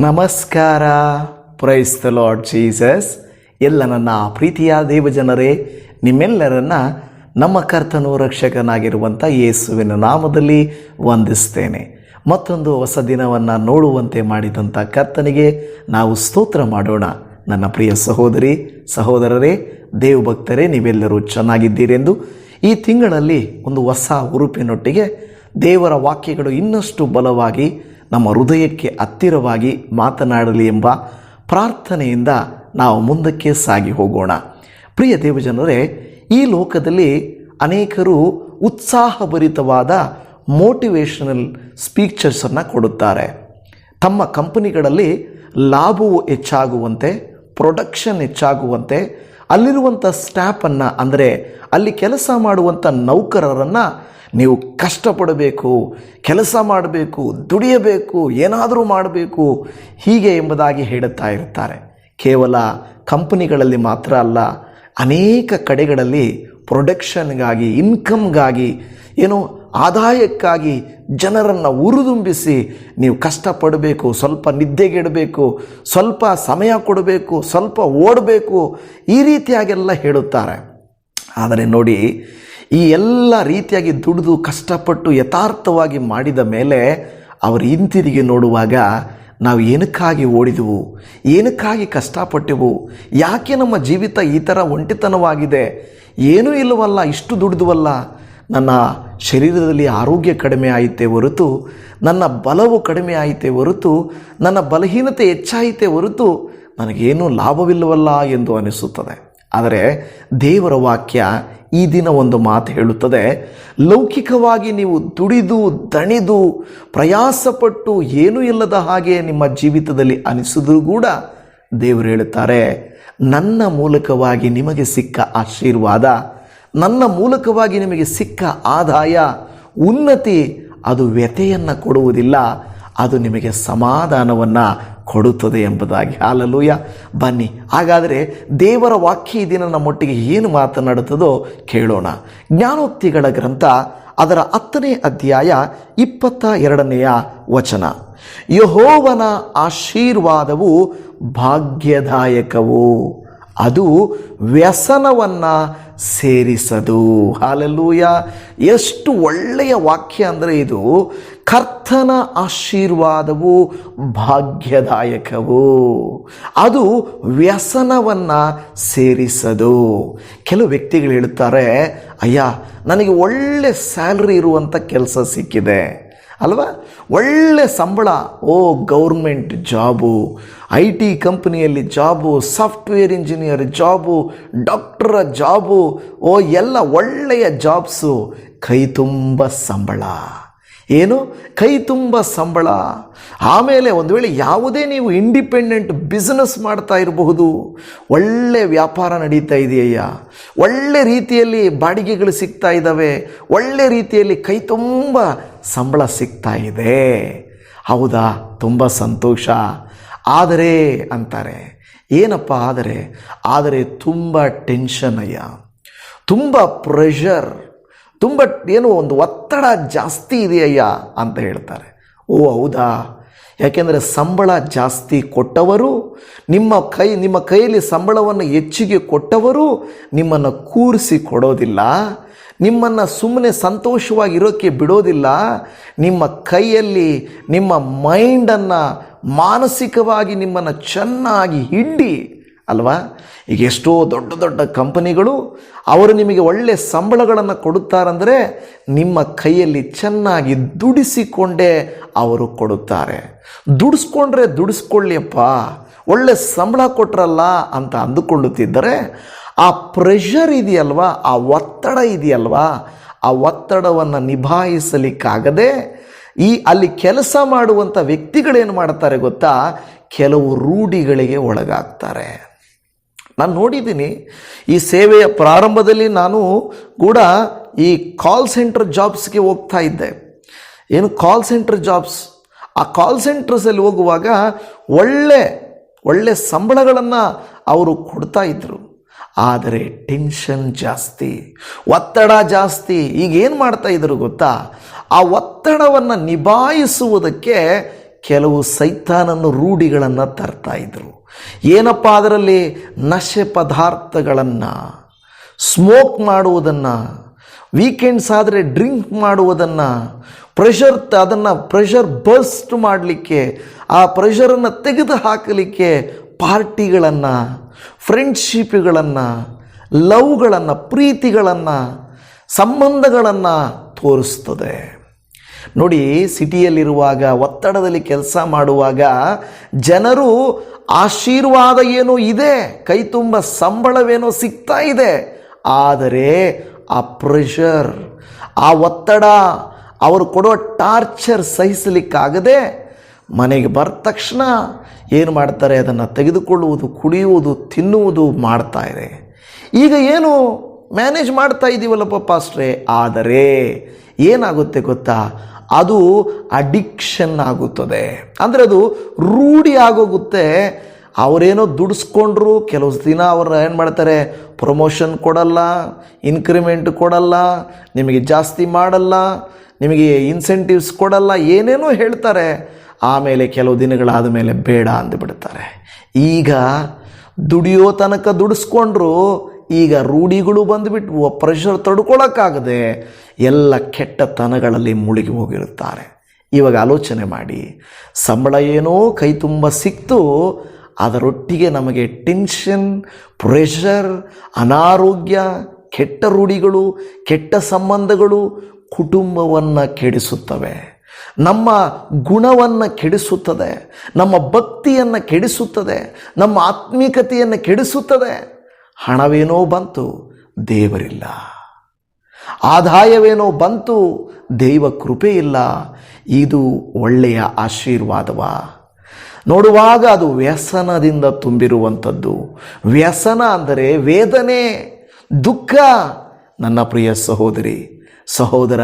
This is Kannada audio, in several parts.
ನಮಸ್ಕಾರ. Praise the lord Jesus. ಎಲ್ಲ ನನ್ನ ಪ್ರೀತಿಯ ದೇವಜನರೇ, ನಿಮ್ಮೆಲ್ಲರನ್ನ ನಮ್ಮ ಕರ್ತನು ರಕ್ಷಕನಾಗಿರುವಂಥ ಯೇಸುವಿನ ನಾಮದಲ್ಲಿ ವಂದಿಸ್ತೇನೆ. ಮತ್ತೊಂದು ಹೊಸ ದಿನವನ್ನು ನೋಡುವಂತೆ ಮಾಡಿದಂಥ ಕರ್ತನಿಗೆ ನಾವು ಸ್ತೋತ್ರ ಮಾಡೋಣ. ನನ್ನ ಪ್ರಿಯ ಸಹೋದರಿ ಸಹೋದರರೇ, ದೇವಭಕ್ತರೇ, ನೀವೆಲ್ಲರೂ ಚೆನ್ನಾಗಿದ್ದೀರೆಂದು ಈ ತಿಂಗಳಲ್ಲಿ ಒಂದು ಹೊಸ ಉರುಪಿನೊಟ್ಟಿಗೆ ದೇವರ ವಾಕ್ಯಗಳು ಇನ್ನಷ್ಟು ಬಲವಾಗಿ ನಮ್ಮ ಹೃದಯಕ್ಕೆ ಹತ್ತಿರವಾಗಿ ಮಾತನಾಡಲಿ ಎಂಬ ಪ್ರಾರ್ಥನೆಯಿಂದ ನಾವು ಮುಂದಕ್ಕೆ ಸಾಗಿ ಹೋಗೋಣ. ಪ್ರಿಯ ದೇವಜನರೇ, ಈ ಲೋಕದಲ್ಲಿ ಅನೇಕರು ಉತ್ಸಾಹಭರಿತವಾದ ಮೋಟಿವೇಶನಲ್ ಸ್ಪೀಚರ್ಸನ್ನು ಕೊಡುತ್ತಾರೆ. ತಮ್ಮ ಕಂಪನಿಗಳಲ್ಲಿ ಲಾಭವು ಹೆಚ್ಚಾಗುವಂತೆ, ಪ್ರೊಡಕ್ಷನ್ ಹೆಚ್ಚಾಗುವಂತೆ, ಅಲ್ಲಿರುವಂಥ ಸ್ಟಾಫನ್ನು ಅಂದರೆ ಅಲ್ಲಿ ಕೆಲಸ ಮಾಡುವಂಥ ನೌಕರರನ್ನು ನೀವು ಕಷ್ಟಪಡಬೇಕು, ಕೆಲಸ ಮಾಡಬೇಕು, ದುಡಿಯಬೇಕು, ಏನಾದರೂ ಮಾಡಬೇಕು ಹೀಗೆ ಎಂಬುದಾಗಿ ಹೇಳುತ್ತಾ ಇರ್ತಾರೆ. ಕೇವಲ ಕಂಪನಿಗಳಲ್ಲಿ ಮಾತ್ರ ಅಲ್ಲ, ಅನೇಕ ಕಡೆಗಳಲ್ಲಿ ಪ್ರೊಡಕ್ಷನ್ಗಾಗಿ, ಇನ್ಕಮ್ಗಾಗಿ, ಏನೋ ಆದಾಯಕ್ಕಾಗಿ ಜನರನ್ನು ಉರಿದುಂಬಿಸಿ ನೀವು ಕಷ್ಟಪಡಬೇಕು, ಸ್ವಲ್ಪ ನಿದ್ದೆಗೆಡಬೇಕು, ಸ್ವಲ್ಪ ಸಮಯ ಕೊಡಬೇಕು, ಸ್ವಲ್ಪ ಓಡಬೇಕು, ಈ ರೀತಿಯಾಗೆಲ್ಲ ಹೇಳುತ್ತಾರೆ. ಆದರೆ ನೋಡಿ, ಈ ಎಲ್ಲ ರೀತಿಯಾಗಿ ದುಡಿದು ಕಷ್ಟಪಟ್ಟು ಯಥಾರ್ಥವಾಗಿ ಮಾಡಿದ ಮೇಲೆ ಅವರು ಹಿಂತಿರುಗಿ ನೋಡುವಾಗ ನಾವು ಏನಕ್ಕಾಗಿ ಓಡಿದೆವು, ಏನಕ್ಕಾಗಿ ಕಷ್ಟಪಟ್ಟೆವು, ಯಾಕೆ ನಮ್ಮ ಜೀವಿತ ಈ ಥರ ಒಂಟಿತನವಾಗಿದೆ, ಏನೂ ಇಲ್ಲವಲ್ಲ, ಇಷ್ಟು ದುಡಿದುವಲ್ಲ, ನನ್ನ ಶರೀರದಲ್ಲಿ ಆರೋಗ್ಯ ಕಡಿಮೆ ಆಯಿತೇ ಹೊರತು, ನನ್ನ ಬಲವು ಕಡಿಮೆ ಆಯಿತೇ ಹೊರತು, ನನ್ನ ಬಲಹೀನತೆ ಹೆಚ್ಚಾಯಿತೇ ಹೊರತು ನನಗೇನೂ ಲಾಭವಿಲ್ಲವಲ್ಲ ಎಂದು ಅನಿಸುತ್ತದೆ. ಆದರೆ ದೇವರ ವಾಕ್ಯ ಈ ದಿನ ಒಂದು ಮಾತು ಹೇಳುತ್ತದೆ. ಲೌಕಿಕವಾಗಿ ನೀವು ದುಡಿದು ದಣಿದು ಪ್ರಯಾಸಪಟ್ಟು ಏನೂ ಇಲ್ಲದ ಹಾಗೆ ನಿಮ್ಮ ಜೀವಿತದಲ್ಲಿ ಅನಿಸಿದ್ರೂ ಕೂಡ ದೇವರು ಹೇಳುತ್ತಾರೆ, ನನ್ನ ಮೂಲಕವಾಗಿ ನಿಮಗೆ ಸಿಕ್ಕ ಆಶೀರ್ವಾದ, ನನ್ನ ಮೂಲಕವಾಗಿ ನಿಮಗೆ ಸಿಕ್ಕ ಆದಾಯ, ಉನ್ನತಿ, ಅದು ವ್ಯಥೆಯನ್ನು ಕೊಡುವುದಿಲ್ಲ, ಅದು ನಿಮಗೆ ಸಮಾಧಾನವನ್ನು ಕೊಡುತ್ತದೆ ಎಂಬುದಾಗಿ. ಹಾಲೆಲೂಯ. ಬನ್ನಿ ಹಾಗಾದರೆ ದೇವರ ವಾಕ್ಯ ಈ ದಿನ ನಮ್ಮೊಟ್ಟಿಗೆ ಏನು ಮಾತನಾಡುತ್ತದೋ ಕೇಳೋಣ. ಜ್ಞಾನೋಕ್ತಿಗಳ ಗ್ರಂಥ ಅದರ 10ನೇ ಅಧ್ಯಾಯ 22ನೆಯ ವಚನ. ಯೆಹೋವನ ಆಶೀರ್ವಾದವು ಭಾಗ್ಯದಾಯಕವು, ಅದು ವ್ಯಸನವನ್ನು ಸೇರಿಸದು. ಹಾಲೆಲೂಯ. ಎಷ್ಟು ಒಳ್ಳೆಯ ವಾಕ್ಯ ಅಂದರೆ ಇದು. ಕರ್ತನ ಆಶೀರ್ವಾದವು ಭಾಗ್ಯದಾಯಕವು, ಅದು ವ್ಯಸನವನ್ನು ಸೇರಿಸದು. ಕೆಲವು ವ್ಯಕ್ತಿಗಳು ಹೇಳ್ತಾರೆ, ಅಯ್ಯ ನನಗೆ ಒಳ್ಳೆ ಸ್ಯಾಲ್ರಿ ಇರುವಂಥ ಕೆಲಸ ಸಿಕ್ಕಿದೆ ಅಲ್ವಾ, ಒಳ್ಳೆ ಸಂಬಳ, ಗೌರ್ಮೆಂಟ್ ಜಾಬು, IT ಕಂಪನಿಯಲ್ಲಿ ಜಾಬು, ಸಾಫ್ಟ್ವೇರ್ ಇಂಜಿನಿಯರ್ ಜಾಬು, ಡಾಕ್ಟರ ಜಾಬು, ಎಲ್ಲ ಒಳ್ಳೆಯ ಜಾಬ್ಸು, ಕೈ ತುಂಬ ಸಂಬಳ. ಏನು? ಕೈ ತುಂಬ ಸಂಬಳ. ಆಮೇಲೆ ಒಂದು ವೇಳೆ ಯಾವುದೇ ನೀವು ಇಂಡಿಪೆಂಡೆಂಟ್ ಬಿಸ್ನೆಸ್ ಮಾಡ್ತಾ ಇರಬಹುದು, ಒಳ್ಳೆ ವ್ಯಾಪಾರ ನಡೀತಾ ಇದೆಯಯ್ಯ, ಒಳ್ಳೆ ರೀತಿಯಲ್ಲಿ ಬಾಡಿಗೆಗಳು ಸಿಗ್ತಾ ಇದ್ದಾವೆ, ಒಳ್ಳೆ ರೀತಿಯಲ್ಲಿ ಕೈ ತುಂಬ ಸಂಬಳ ಸಿಗ್ತಾ ಇದೆ. ಹೌದಾ? ತುಂಬ ಸಂತೋಷ. ಆದರೆ ಅಂತಾರೆ, ಏನಪ್ಪ ಆದರೆ ತುಂಬ ಟೆನ್ಷನ್ ಅಯ್ಯ, ತುಂಬ ಪ್ರೆಷರ್, ತುಂಬ ಏನೋ ಒಂದು ಒತ್ತಡ ಜಾಸ್ತಿ ಇದೆಯಯ್ಯ ಅಂತ ಹೇಳ್ತಾರೆ. ಹೌದಾ? ಯಾಕೆಂದರೆ ಸಂಬಳ ಜಾಸ್ತಿ ಕೊಟ್ಟವರು, ನಿಮ್ಮ ಕೈಯಲ್ಲಿ ಸಂಬಳವನ್ನು ಹೆಚ್ಚಿಗೆ ಕೊಟ್ಟವರು ನಿಮ್ಮನ್ನು ಕೂರಿಸಿ ಕೊಡೋದಿಲ್ಲ, ನಿಮ್ಮನ್ನು ಸುಮ್ಮನೆ ಸಂತೋಷವಾಗಿರೋಕ್ಕೆ ಬಿಡೋದಿಲ್ಲ. ನಿಮ್ಮ ಕೈಯಲ್ಲಿ ನಿಮ್ಮ ಮೈಂಡನ್ನು, ಮಾನಸಿಕವಾಗಿ ನಿಮ್ಮನ್ನು ಚೆನ್ನಾಗಿ ಹಿಂಡಿ ಅಲ್ವಾ. ಈಗ ಎಷ್ಟೋ ದೊಡ್ಡ ದೊಡ್ಡ ಕಂಪನಿಗಳು ಅವರು ನಿಮಗೆ ಒಳ್ಳೆ ಸಂಬಳಗಳನ್ನು ಕೊಡುತ್ತಾರಂದರೆ ನಿಮ್ಮ ಕೈಯಲ್ಲಿ ಚೆನ್ನಾಗಿ ದುಡಿಸಿಕೊಂಡೇ ಅವರು ಕೊಡುತ್ತಾರೆ. ದುಡಿಸ್ಕೊಳ್ಳಿಯಪ್ಪ, ಒಳ್ಳೆ ಸಂಬಳ ಕೊಟ್ರಲ್ಲ ಅಂತ ಅಂದುಕೊಳ್ಳುತ್ತಿದ್ದರೆ ಆ ಪ್ರೆಷರ್ ಇದೆಯಲ್ವಾ, ಆ ಒತ್ತಡ ಇದೆಯಲ್ವಾ, ಆ ಒತ್ತಡವನ್ನು ನಿಭಾಯಿಸಲಿಕ್ಕಾಗದೆ ಅಲ್ಲಿ ಕೆಲಸ ಮಾಡುವಂಥ ವ್ಯಕ್ತಿಗಳೇನು ಮಾಡ್ತಾರೆ ಗೊತ್ತಾ, ಕೆಲವು ರೂಢಿಗಳಿಗೆ ಒಳಗಾಗ್ತಾರೆ. ನಾನು ನೋಡಿದ್ದೀನಿ. ಈ ಸೇವೆಯ ಪ್ರಾರಂಭದಲ್ಲಿ ನಾನು ಕೂಡ ಈ ಕಾಲ್ ಸೆಂಟರ್ ಜಾಬ್ಸ್ಗೆ ಹೋಗ್ತಾ ಇದ್ದೆ. ಏನು ಕಾಲ್ ಸೆಂಟರ್ ಜಾಬ್ಸ್? ಆ ಕಾಲ್ ಸೆಂಟರ್ಸಲ್ಲಿ ಹೋಗುವಾಗ ಒಳ್ಳೆ ಸಂಬಳಗಳನ್ನು ಅವರು ಕೊಡ್ತಾ ಇದ್ದರು. ಆದರೆ ಟೆನ್ಷನ್ ಜಾಸ್ತಿ, ಒತ್ತಡ ಜಾಸ್ತಿ. ಈಗೇನು ಮಾಡ್ತಾ ಇದ್ರು ಗೊತ್ತಾ, ಆ ಒತ್ತಡವನ್ನು ನಿಭಾಯಿಸುವುದಕ್ಕೆ ಕೆಲವು ಸೈತಾನನ ರೂಢಿಗಳನ್ನು ತರ್ತಾ ಇದ್ರು. ಏನಪ್ಪ ಅದರಲ್ಲಿ? ನಶೆ ಪದಾರ್ಥಗಳನ್ನು, ಸ್ಮೋಕ್ ಮಾಡುವುದನ್ನು, ವೀಕೆಂಡ್ಸ್ ಆದರೆ ಡ್ರಿಂಕ್ ಮಾಡುವುದನ್ನು, ಪ್ರೆಷರ್ ಬರ್ಸ್ಟ್ ಮಾಡಲಿಕ್ಕೆ, ಆ ಪ್ರೆಷರನ್ನು ತೆಗೆದು ಹಾಕಲಿಕ್ಕೆ ಪಾರ್ಟಿಗಳನ್ನು, ಫ್ರೆಂಡ್ಶಿಪ್ಗಳನ್ನು, ಲವ್ಗಳನ್ನು, ಪ್ರೀತಿಗಳನ್ನು, ಸಂಬಂಧಗಳನ್ನು ತೋರಿಸ್ತದೆ. ನೋಡಿ, ಸಿಟಿಯಲ್ಲಿರುವಾಗ, ಒತ್ತಡದಲ್ಲಿ ಕೆಲಸ ಮಾಡುವಾಗ ಜನರು ಆಶೀರ್ವಾದ ಏನೋ ಇದೆ, ಕೈ ತುಂಬ ಸಂಬಳವೇನೋ ಸಿಗ್ತಾ ಇದೆ, ಆದರೆ ಆ ಪ್ರೆಷರ್, ಆ ಒತ್ತಡ, ಅವರು ಕೊಡೋ ಟಾರ್ಚರ್ ಸಹಿಸಲಿಕ್ಕಾಗದೆ ಮನೆಗೆ ಬರೆದ ತಕ್ಷಣ ಏನು ಮಾಡ್ತಾರೆ? ಅದನ್ನು ತೆಗೆದುಕೊಳ್ಳುವುದು, ಕುಡಿಯುವುದು, ತಿನ್ನುವುದು ಮಾಡ್ತಾ ಇದೆ. ಈಗ ಏನು ಮ್ಯಾನೇಜ್ ಮಾಡ್ತಾ ಇದ್ದೀವಲ್ಲಪ್ಪ ಪಾಸ್ಟ್ರೇ, ಆದರೆ ಏನಾಗುತ್ತೆ ಗೊತ್ತಾ? ಅದು ಅಡಿಕ್ಷನ್ ಆಗುತ್ತದೆ. ಅಂದರೆ ಅದು ರೂಢಿ ಆಗೋಗುತ್ತೆ. ಅವರೇನೋ ದುಡಿಸ್ಕೊಂಡ್ರು, ಕೆಲವು ದಿನ ಅವರು ಏನು ಮಾಡ್ತಾರೆ? ಪ್ರಮೋಷನ್ ಕೊಡಲ್ಲ, ಇನ್ಕ್ರಿಮೆಂಟ್ ಕೊಡಲ್ಲ, ನಿಮಗೆ ಜಾಸ್ತಿ ಮಾಡಲ್ಲ, ನಿಮಗೆ ಇನ್ಸೆಂಟಿವ್ಸ್ ಕೊಡಲ್ಲ, ಏನೇನೋ ಹೇಳ್ತಾರೆ. ಆಮೇಲೆ ಕೆಲವು ದಿನಗಳಾದ ಮೇಲೆ ಬೇಡ ಅಂದುಬಿಡ್ತಾರೆ. ಈಗ ದುಡಿಯೋ ತನಕ ದುಡಿಸ್ಕೊಂಡ್ರು, ಈಗ ರೂಢಿಗಳು ಬಂದುಬಿಟ್ಟು ಪ್ರೆಷರ್ ತಡ್ಕೊಳ್ಳೋಕ್ಕಾಗದೆ ಎಲ್ಲ ಕೆಟ್ಟತನಗಳಲ್ಲಿ ಮುಳುಗಿ ಹೋಗಿರುತ್ತಾರೆ. ಇವಾಗ ಆಲೋಚನೆ ಮಾಡಿ, ಸಂಬಳ ಏನೋ ಕೈ ತುಂಬ ಸಿಕ್ತು, ಅದರೊಟ್ಟಿಗೆ ನಮಗೆ ಟೆನ್ಷನ್, ಪ್ರೆಷರ್, ಅನಾರೋಗ್ಯ, ಕೆಟ್ಟ ರೂಢಿಗಳು, ಕೆಟ್ಟ ಸಂಬಂಧಗಳು ಕುಟುಂಬವನ್ನು ಕೆಡಿಸುತ್ತವೆ, ನಮ್ಮ ಗುಣವನ್ನು ಕೆಡಿಸುತ್ತದೆ, ನಮ್ಮ ಭಕ್ತಿಯನ್ನು ಕೆಡಿಸುತ್ತದೆ, ನಮ್ಮ ಆತ್ಮೀಕತೆಯನ್ನು ಕೆಡಿಸುತ್ತದೆ. ಹಣವೇನೋ ಬಂತು, ದೇವರಿಲ್ಲ. ಆದಾಯವೇನೋ ಬಂತು, ದೈವ ಕೃಪೆ ಇಲ್ಲ. ಇದು ಒಳ್ಳೆಯ ಆಶೀರ್ವಾದವ? ನೋಡುವಾಗ ಅದು ವ್ಯಸನದಿಂದ ತುಂಬಿರುವಂಥದ್ದು. ವ್ಯಸನ ಅಂದರೆ ವೇದನೆ, ದುಃಖ. ನನ್ನ ಪ್ರಿಯ ಸಹೋದರಿ, ಸಹೋದರ,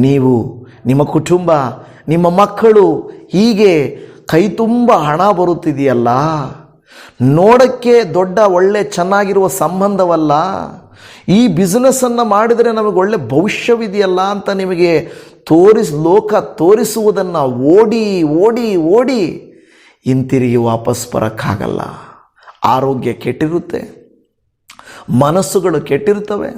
ನೀವು, ನಿಮ್ಮ ಕುಟುಂಬ, ನಿಮ್ಮ ಮಕ್ಕಳು ಹೀಗೆ ಕೈ ತುಂಬ ಹಣ ಬರುತ್ತಿದೆಯಲ್ಲ, ನೋಡೋಕ್ಕೆ ದೊಡ್ಡ ಒಳ್ಳೆ ಚೆನ್ನಾಗಿರುವ ಸಂಬಂಧವಲ್ಲ, ಈ ಬಿಸ್ನೆಸ್ಸನ್ನು ಮಾಡಿದರೆ ನಮಗೆ ಒಳ್ಳೆ ಭವಿಷ್ಯವಿದೆಯಲ್ಲ ಅಂತ ನಿಮಗೆ ಲೋಕ ತೋರಿಸುವುದನ್ನು ಓಡಿ ಓಡಿ ಓಡಿ ಹಿಂತಿರುಗಿ ವಾಪಸ್ ಬರೋಕ್ಕಾಗಲ್ಲ. ಆರೋಗ್ಯ ಕೆಟ್ಟಿರುತ್ತೆ, ಮನಸ್ಸುಗಳು ಕೆಟ್ಟಿರುತ್ತವೆ,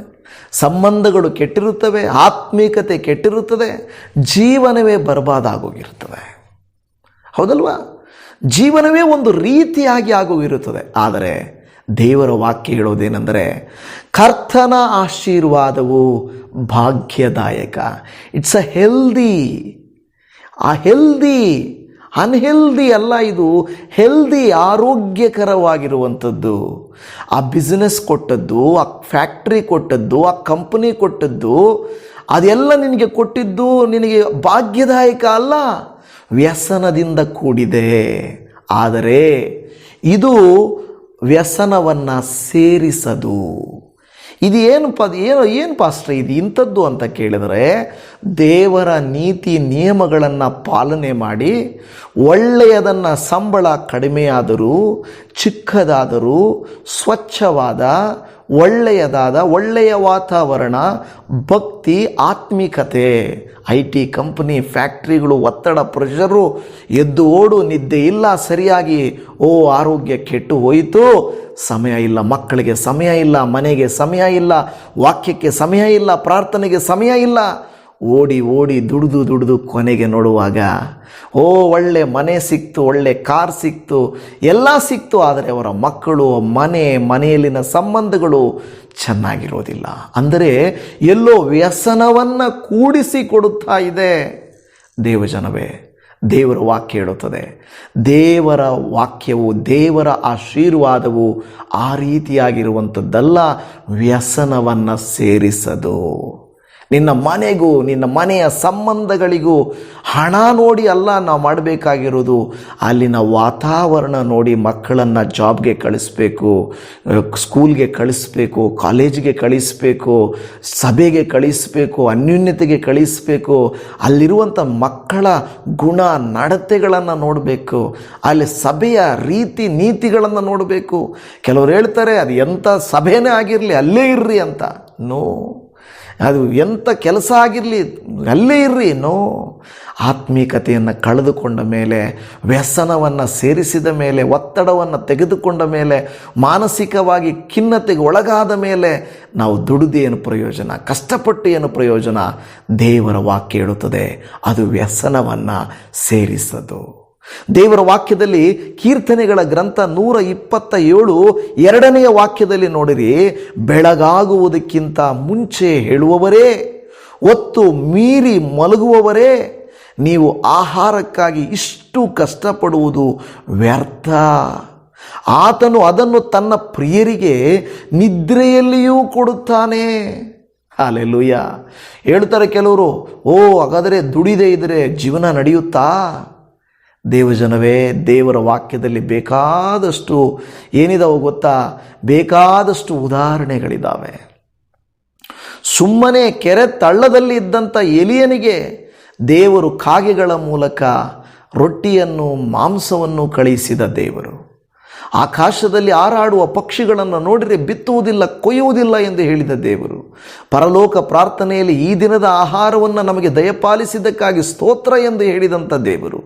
ಸಂಬಂಧಗಳು ಕೆಟ್ಟಿರುತ್ತವೆ, ಆತ್ಮೀಕತೆ ಕೆಟ್ಟಿರುತ್ತದೆ, ಜೀವನವೇ ಬರ್ಬಾದಾಗೋಗಿರುತ್ತದೆ. ಹೌದಲ್ವಾ? ಜೀವನವೇ ಒಂದು ರೀತಿಯಾಗಿ ಆಗೋಗಿರುತ್ತದೆ. ಆದರೆ ದೇವರ ವಾಕ್ಯ ಹೇಳೋದೇನೆಂದರೆ, ಕರ್ತನ ಆಶೀರ್ವಾದವು ಭಾಗ್ಯದಾಯಕ. ಇಟ್ಸ್ ಹೆಲ್ದಿ, ಅನ್ಹೆಲ್ದಿ ಅಲ್ಲ, ಇದು ಹೆಲ್ದಿ, ಆರೋಗ್ಯಕರವಾಗಿರುವಂಥದ್ದು. ಆ ಬಿಸ್ನೆಸ್ ಕೊಟ್ಟದ್ದು, ಆ ಫ್ಯಾಕ್ಟ್ರಿ ಕೊಟ್ಟದ್ದು, ಆ ಕಂಪನಿ ಕೊಟ್ಟದ್ದು, ಅದೆಲ್ಲ ನಿನಗೆ ಕೊಟ್ಟಿದ್ದು ನಿನಗೆ ಭಾಗ್ಯದಾಯಕ ಅಲ್ಲ, ವ್ಯಸನದಿಂದ ಕೂಡಿದೆ. ಆದರೆ ಇದು ವ್ಯಸನವನ್ನು ಸೇರಿಸದು. ಇದು ಏನು ಪಾಸ್ಟ್ರೆ ಇದು ಇಂಥದ್ದು ಅಂತ ಕೇಳಿದರೆ, ದೇವರ ನೀತಿ ನಿಯಮಗಳನ್ನು ಪಾಲನೆ ಮಾಡಿ ಒಳ್ಳೆಯದನ್ನು, ಸಂಬಳ ಕಡಿಮೆಯಾದರೂ ಚಿಕ್ಕದಾದರೂ ಸ್ವಚ್ಛವಾದ ಒಳ್ಳೆಯ ವಾತಾವರಣ, ಭಕ್ತಿ, ಆತ್ಮಿಕತೆ. IT ಕಂಪನಿ, ಫ್ಯಾಕ್ಟ್ರಿಗಳು, ಒತ್ತಡ, ಪ್ರೆಷರು, ಎದ್ದು ಓಡು, ನಿದ್ದೆ ಇಲ್ಲ ಸರಿಯಾಗಿ, ಆರೋಗ್ಯ ಕೆಟ್ಟು ಹೋಯಿತು, ಸಮಯ ಇಲ್ಲ, ಮಕ್ಕಳಿಗೆ ಸಮಯ ಇಲ್ಲ, ಮನೆಗೆ ಸಮಯ ಇಲ್ಲ, ವಾಕ್ಯಕ್ಕೆ ಸಮಯ ಇಲ್ಲ, ಪ್ರಾರ್ಥನೆಗೆ ಸಮಯ ಇಲ್ಲ, ಓಡಿ ಓಡಿ ದುಡಿದು ಕೊನೆಗೆ ನೋಡುವಾಗ ಒಳ್ಳೆ ಮನೆ ಸಿಕ್ತು, ಒಳ್ಳೆ ಕಾರ್ ಸಿಕ್ತು, ಎಲ್ಲ ಸಿಕ್ತು, ಆದರೆ ಅವರ ಮಕ್ಕಳು, ಮನೆಯಲ್ಲಿನ ಸಂಬಂಧಗಳು ಚೆನ್ನಾಗಿರೋದಿಲ್ಲ. ಅಂದರೆ ಎಲ್ಲೋ ವ್ಯಸನವನ್ನು ಕೂಡಿಸಿಕೊಡುತ್ತಾ ಇದೆ. ದೇವಜನವೇ, ದೇವರ ವಾಕ್ಯ ಹೇಳುತ್ತದೆ, ದೇವರ ವಾಕ್ಯವು, ದೇವರ ಆಶೀರ್ವಾದವು ಆ ರೀತಿಯಾಗಿರುವಂಥದ್ದಲ್ಲ, ವ್ಯಸನವನ್ನು ಸೇರಿಸದು. ನಿನ್ನ ಮನೆಗೂ, ನಿನ್ನ ಮನೆಯ ಸಂಬಂಧಗಳಿಗೂ ಹಣ ನೋಡಿ ಅಲ್ಲ ನಾವು ಮಾಡಬೇಕಾಗಿರೋದು, ಅಲ್ಲಿನ ವಾತಾವರಣ ನೋಡಿ ಮಕ್ಕಳನ್ನು ಜಾಬ್ಗೆ ಕಳಿಸ್ಬೇಕು, ಸ್ಕೂಲ್ಗೆ ಕಳಿಸ್ಬೇಕು, ಕಾಲೇಜಿಗೆ ಕಳಿಸ್ಬೇಕು, ಸಭೆಗೆ ಕಳಿಸ್ಬೇಕು, ಅನ್ಯೋನ್ಯತೆಗೆ ಕಳಿಸ್ಬೇಕು. ಅಲ್ಲಿರುವಂಥ ಮಕ್ಕಳ ಗುಣ ನಡತೆಗಳನ್ನು ನೋಡಬೇಕು, ಅಲ್ಲಿ ಸಭೆಯ ರೀತಿ ನೀತಿಗಳನ್ನು ನೋಡಬೇಕು. ಕೆಲವರು ಹೇಳ್ತಾರೆ ಅದು ಎಂಥ ಸಭೆನೇ ಆಗಿರಲಿ ಅಲ್ಲೇ ಇರ್ರಿ ಅಂತ. ನೋ, ಅದು ಎಂಥ ಕೆಲಸ ಆಗಿರಲಿ ಅಲ್ಲೇ ಇರ್ರಿ. ಆತ್ಮೀಕತೆಯನ್ನು ಕಳೆದುಕೊಂಡ ಮೇಲೆ, ವ್ಯಸನವನ್ನು ಸೇರಿಸಿದ ಮೇಲೆ, ಒತ್ತಡವನ್ನು ತೆಗೆದುಕೊಂಡ ಮೇಲೆ, ಮಾನಸಿಕವಾಗಿ ಖಿನ್ನತೆಗೆ ಒಳಗಾದ ಮೇಲೆ ನಾವು ದುಡಿದು ಏನು ಪ್ರಯೋಜನ, ಕಷ್ಟಪಟ್ಟು ಏನು ಪ್ರಯೋಜನ? ದೇವರ ವಾಕ್ಯ ಹೇಳುತ್ತದೆ ಅದು ವ್ಯಸನವನ್ನು ಸೇರಿಸದು. ದೇವರ ವಾಕ್ಯದಲ್ಲಿ ಕೀರ್ತನೆಗಳ ಗ್ರಂಥ 127 2ನೇ ವಾಕ್ಯದಲ್ಲಿ ನೋಡಿರಿ, ಬೆಳಗಾಗುವುದಕ್ಕಿಂತ ಮುಂಚೆ ಹೇಳುವವರೇ, ಹೊತ್ತು ಮೀರಿ ಮಲಗುವವರೇ, ನೀವು ಆಹಾರಕ್ಕಾಗಿ ಇಷ್ಟು ಕಷ್ಟಪಡುವುದು ವ್ಯರ್ಥ. ಆತನು ಅದನ್ನು ತನ್ನ ಪ್ರಿಯರಿಗೆ ನಿದ್ರೆಯಲ್ಲಿಯೂ ಕೊಡುತ್ತಾನೆ. ಹಲ್ಲೆಲೂಯಾ. ಹೇಳ್ತಾರೆ ಕೆಲವರು, ಹಾಗಾದರೆ ದುಡಿದೇ ಇದ್ದರೆ ಜೀವನ ನಡೆಯುತ್ತಾ? ದೇವಜನವೇ, ದೇವರ ವಾಕ್ಯದಲ್ಲಿ ಬೇಕಾದಷ್ಟು ಏನಿದಾವೆ ಗೊತ್ತಾ? ಬೇಕಾದಷ್ಟು ಉದಾಹರಣೆಗಳಿದ್ದಾವೆ. ಸುಮ್ಮನೆ ಕೆರೆ ತಳ್ಳದಲ್ಲಿ ಇದ್ದಂಥ ಎಲಿಯನಿಗೆ ದೇವರು ಕಾಗೆಗಳ ಮೂಲಕ ರೊಟ್ಟಿಯನ್ನು ಮಾಂಸವನ್ನು ಕಳುಹಿಸಿದ ದೇವರು. ಆಕಾಶದಲ್ಲಿ ಹಾರಾಡುವ ಪಕ್ಷಿಗಳನ್ನು ನೋಡಿದರೆ ಬಿತ್ತುವುದಿಲ್ಲ, ಕೊಯ್ಯುವುದಿಲ್ಲ ಎಂದು ಹೇಳಿದ ದೇವರು. ಪರಲೋಕ ಪ್ರಾರ್ಥನೆಯಲ್ಲಿ ಈ ದಿನದ ಆಹಾರವನ್ನು ನಮಗೆ ದಯಪಾಲಿಸಿದ್ದಕ್ಕಾಗಿ ಸ್ತೋತ್ರ ಎಂದು ಹೇಳಿದಂಥ ದೇವರು.